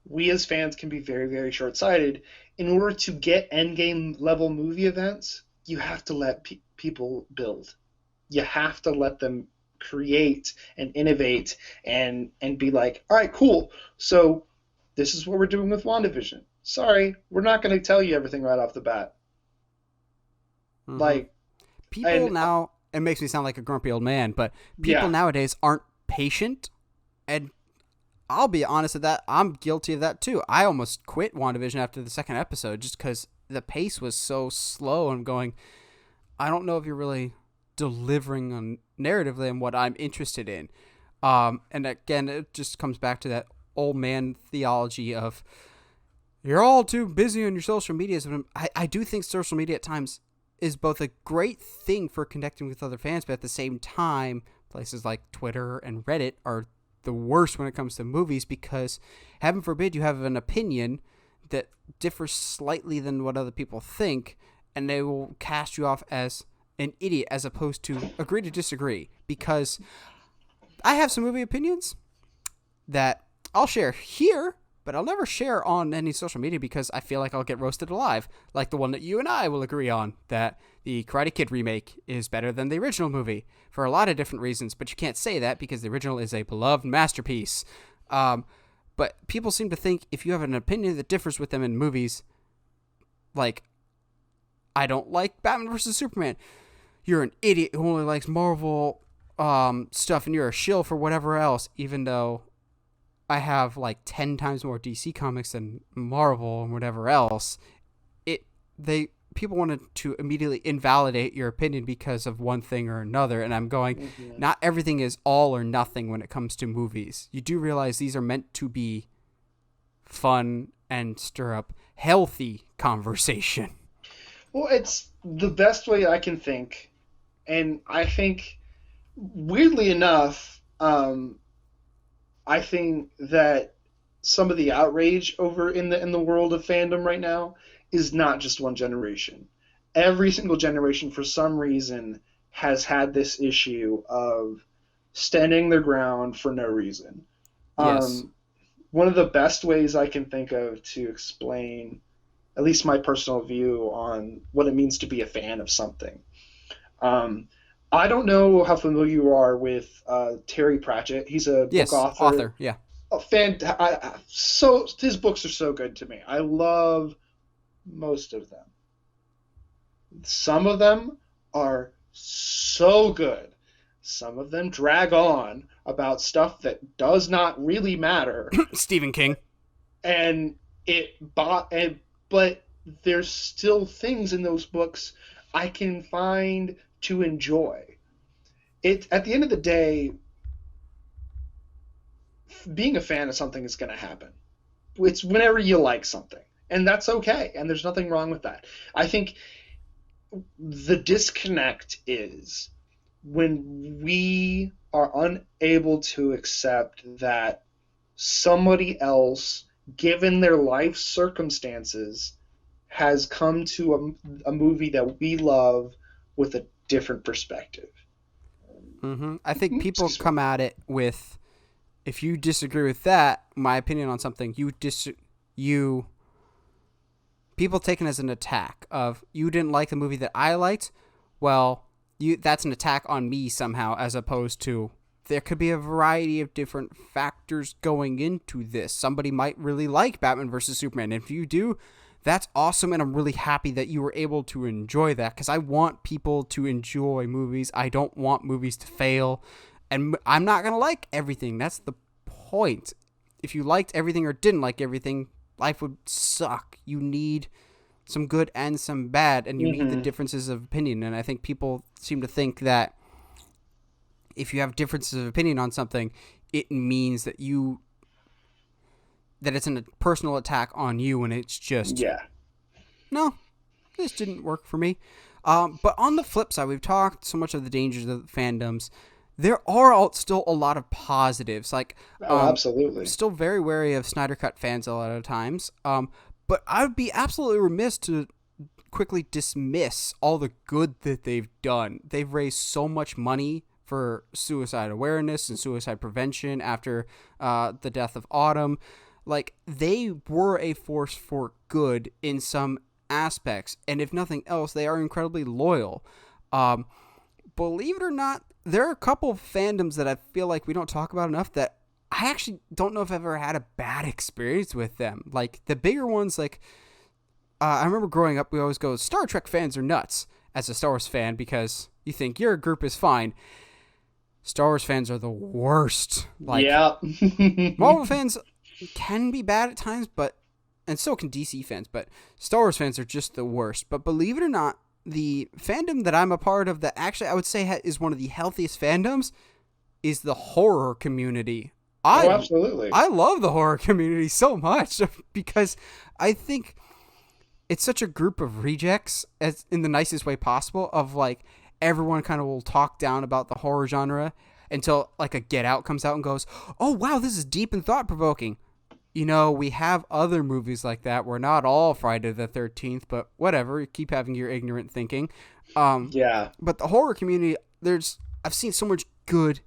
we as fans can be very, very short-sighted. In order to get endgame level movie events, you have to let people build. You have to let them create and innovate and be like, all right, cool. So this is what we're doing with WandaVision. Sorry, we're not going to tell you everything right off the bat. Mm-hmm. Like, people now, it makes me sound like a grumpy old man, but people nowadays aren't patient. And I'll be honest with that, I'm guilty of that too. I almost quit WandaVision after the second episode just because the pace was so slow. I'm going, I don't know if you're really delivering on narratively on what I'm interested in. And again, it just comes back to that old man theology of you're all too busy on your social medias. I do think social media at times is both a great thing for connecting with other fans, but at the same time, places like Twitter and Reddit are the worst when it comes to movies because, heaven forbid, you have an opinion that differs slightly than what other people think, and they will cast you off as an idiot as opposed to agree to disagree. Because I have some movie opinions that I'll share here, but I'll never share on any social media because I feel like I'll get roasted alive. Like the one that you and I will agree on, that the Karate Kid remake is better than the original movie for a lot of different reasons, but you can't say that because the original is a beloved masterpiece. But people seem to think if you have an opinion that differs with them in movies, like, I don't like Batman vs. Superman, you're an idiot who only likes Marvel stuff and you're a shill for whatever else, even though I have like 10 times more DC comics than Marvel and whatever else. People wanted to immediately invalidate your opinion because of one thing or another, and I'm going, not everything is all or nothing when it comes to movies. You do realize these are meant to be fun and stir up healthy conversation. Well, it's the best way I can think, and I think, weirdly enough, I think that some of the outrage over in the world of fandom right now is not just one generation. Every single generation, for some reason, has had this issue of standing their ground for no reason. Yes. One of the best ways I can think of to explain, at least my personal view on what it means to be a fan of something. I don't know how familiar you are with Terry Pratchett. He's a book author. Yeah. So his books are so good to me. I love most of them. Some of them are so good. Some of them drag on about stuff that does not really matter. Stephen King. But there's still things in those books I can find to enjoy. At the end of the day, being a fan of something is going to happen. It's whenever you like something. And that's okay. And there's nothing wrong with that. I think the disconnect is when we are unable to accept that somebody else, given their life circumstances, has come to a movie that we love with a different perspective. I think people come at it with, if you disagree with that, my opinion on something, people take it as an attack of, you didn't like the movie that I liked, well, that's an attack on me somehow, as opposed to, there could be a variety of different factors going into this. Somebody might really like Batman vs. Superman. If you do, that's awesome, and I'm really happy that you were able to enjoy that, because I want people to enjoy movies. I don't want movies to fail, and I'm not going to like everything. That's the point. If you liked everything or didn't like everything, life would suck. You need some good and some bad, and you need the differences of opinion, and I think people seem to think that if you have differences of opinion on something, it means that it's a personal attack on you, and it's just, no, this didn't work for me. But on the flip side, we've talked so much of the dangers of fandoms. There are still a lot of positives. Like, absolutely. Still very wary of Snyder Cut fans a lot of times. But I would be absolutely remiss to quickly dismiss all the good that they've done. They've raised so much money for suicide awareness and suicide prevention after the death of Autumn. Like, they were a force for good in some aspects, and if nothing else, they are incredibly loyal. Believe it or not, there are a couple of fandoms that I feel like we don't talk about enough that I actually don't know if I've ever had a bad experience with them. Like, the bigger ones, like, I remember growing up, we always go, Star Trek fans are nuts as a Star Wars fan, because you think your group is fine. Star Wars fans are the worst. Like, Marvel fans can be bad at times, and so can DC fans, but Star Wars fans are just the worst. But believe it or not, the fandom that I'm a part of that actually I would say is one of the healthiest fandoms is the horror community. Absolutely. I love the horror community so much because I think it's such a group of rejects, as in the nicest way possible, of like everyone kind of will talk down about the horror genre until like a Get Out comes out and goes, oh wow, this is deep and thought-provoking. You know, we have other movies like that. We're not all Friday the 13th, but whatever. You keep having your ignorant thinking. But the horror community, I've seen so much good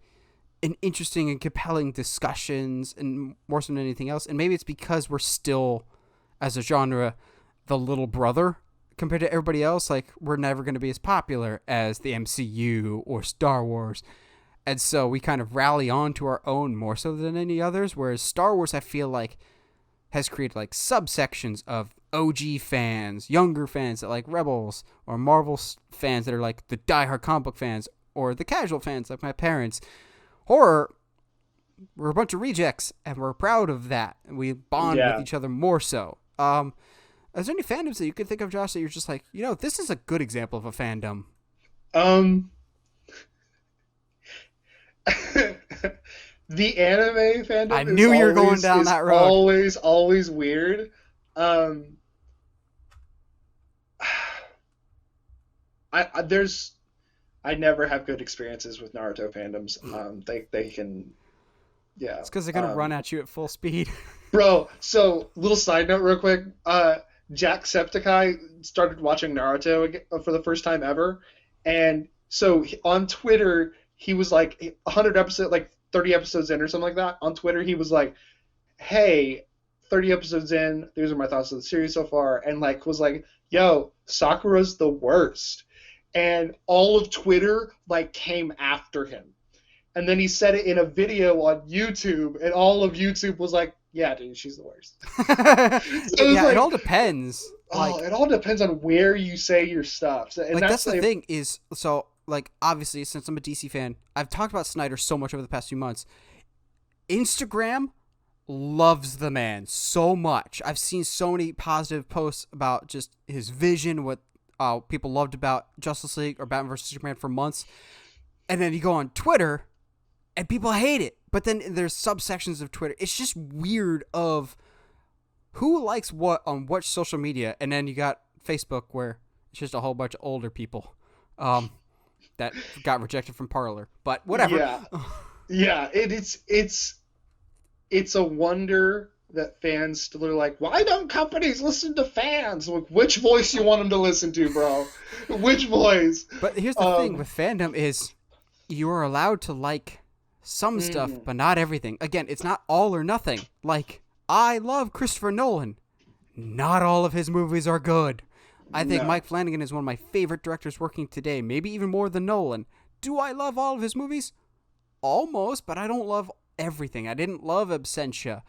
an interesting and compelling discussions, and more so than anything else. And maybe it's because we're still, as a genre, the little brother compared to everybody else. Like, we're never going to be as popular as the MCU or Star Wars. And so we kind of rally on to our own more so than any others. Whereas Star Wars, I feel like, has created like subsections of OG fans, younger fans that like Rebels, or Marvel fans that are like the diehard comic book fans, or the casual fans like my parents. Horror, we're a bunch of rejects, and we're proud of that. And we bond with each other more so. Is there any fandoms that you could think of, Josh, that you're just like, this is a good example of a fandom? The anime fandom. I knew you were going down that road. Always weird. I never have good experiences with Naruto fandoms. They can, yeah. It's because they're gonna run at you at full speed. Bro, so little side note real quick. Jacksepticeye started watching Naruto for the first time ever, and so on Twitter he was like 100 episodes, like 30 episodes in or something like that. On Twitter he was like, "Hey, 30 episodes in, these are my thoughts of the series so far," and like was like, "Yo, Sakura's the worst." And all of Twitter like came after him. And then he said it in a video on YouTube, and all of YouTube was like, "Yeah, dude, she's the worst." It all depends. It all depends on where you say your stuff. And like that's the thing is, so like obviously since I'm a DC fan, I've talked about Snyder so much over the past few months. Instagram loves the man so much. I've seen so many positive posts about just his vision, what people loved about Justice League or Batman vs. Superman for months. And then you go on Twitter and people hate it. But then there's subsections of Twitter. It's just weird of who likes what on what social media. And then you got Facebook where it's just a whole bunch of older people that got rejected from Parler. But whatever. Yeah, it's a wonder that fans still are like, why don't companies listen to fans? Like, which voice you want them to listen to, bro? Which voice? But here's the thing with fandom is you are allowed to like some stuff, but not everything. Again, it's not all or nothing. Like, I love Christopher Nolan. Not all of his movies are good. I think Mike Flanagan is one of my favorite directors working today, maybe even more than Nolan. Do I love all of his movies? Almost, but I don't love everything. I didn't love Absentia.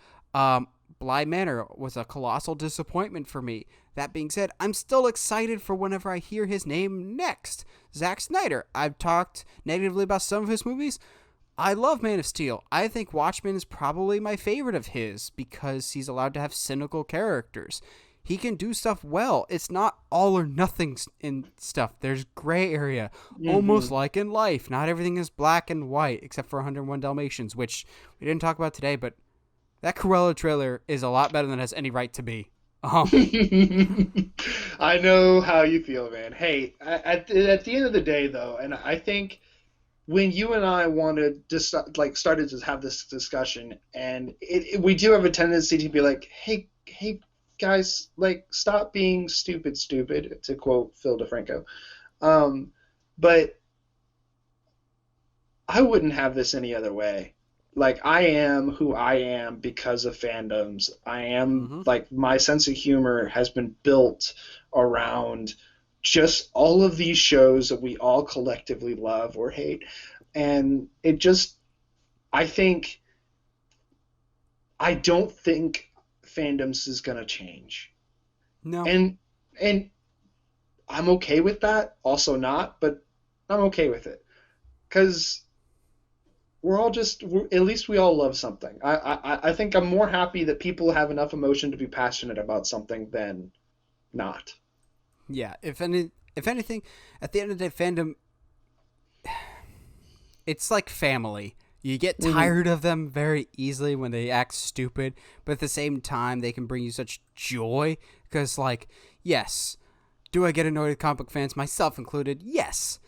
Bly Manor was a colossal disappointment for me. That being said, I'm still excited for whenever I hear his name next. Zack Snyder. I've talked negatively about some of his movies. I love Man of Steel. I think Watchmen is probably my favorite of his because he's allowed to have cynical characters. He can do stuff well. It's not all or nothing in stuff. There's gray area, almost like in life. Not everything is black and white, except for 101 Dalmatians, which we didn't talk about today, but that Cruella trailer is a lot better than it has any right to be. I know how you feel, man. Hey, at the end of the day, though, and I think when you and I wanted to started to have this discussion, and we do have a tendency to be like, hey, guys, like, stop being stupid, to quote Phil DeFranco. But I wouldn't have this any other way. Like, I am who I am because of fandoms. I am, like, my sense of humor has been built around just all of these shows that we all collectively love or hate. And it just, I don't think fandoms is going to change. No. And I'm okay with that. Also not, but I'm okay with it. Because at least we all love something. I think I'm more happy that people have enough emotion to be passionate about something than not. Yeah, if anything, at the end of the day, fandom, it's like family. You get tired of them very easily when they act stupid, but at the same time, they can bring you such joy. Because, like, yes, do I get annoyed with comic book fans, myself included? Yes.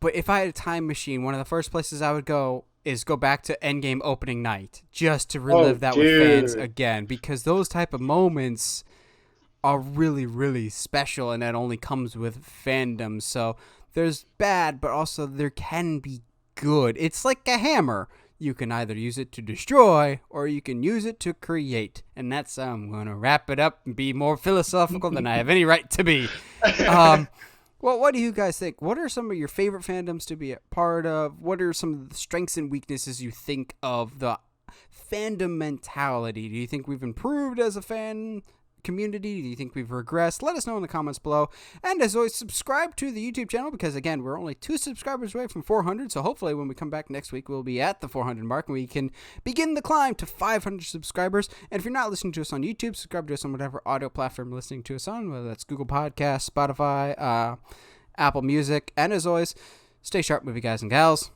But if I had a time machine, one of the first places I would go is go back to Endgame opening night, just to relive that with fans again. Because those type of moments are really, really special, and that only comes with fandom. So there's bad, but also there can be good. It's like a hammer. You can either use it to destroy or you can use it to create. And that's, I'm going to wrap it up and be more philosophical than I have any right to be. Well, what do you guys think? What are some of your favorite fandoms to be a part of? What are some of the strengths and weaknesses you think of the fandom mentality? Do you think we've improved as a fan community? Do you think we've regressed? Let us know in the comments below. And as always, subscribe to the YouTube channel because, again, we're only 2 subscribers away from 400. So hopefully when we come back next week, we'll be at the 400 mark and we can begin the climb to 500 subscribers. And if you're not listening to us on YouTube, subscribe to us on whatever audio platform you're listening to us on, whether that's Google Podcasts, Spotify, Apple Music. And as always, stay sharp, movie guys and gals.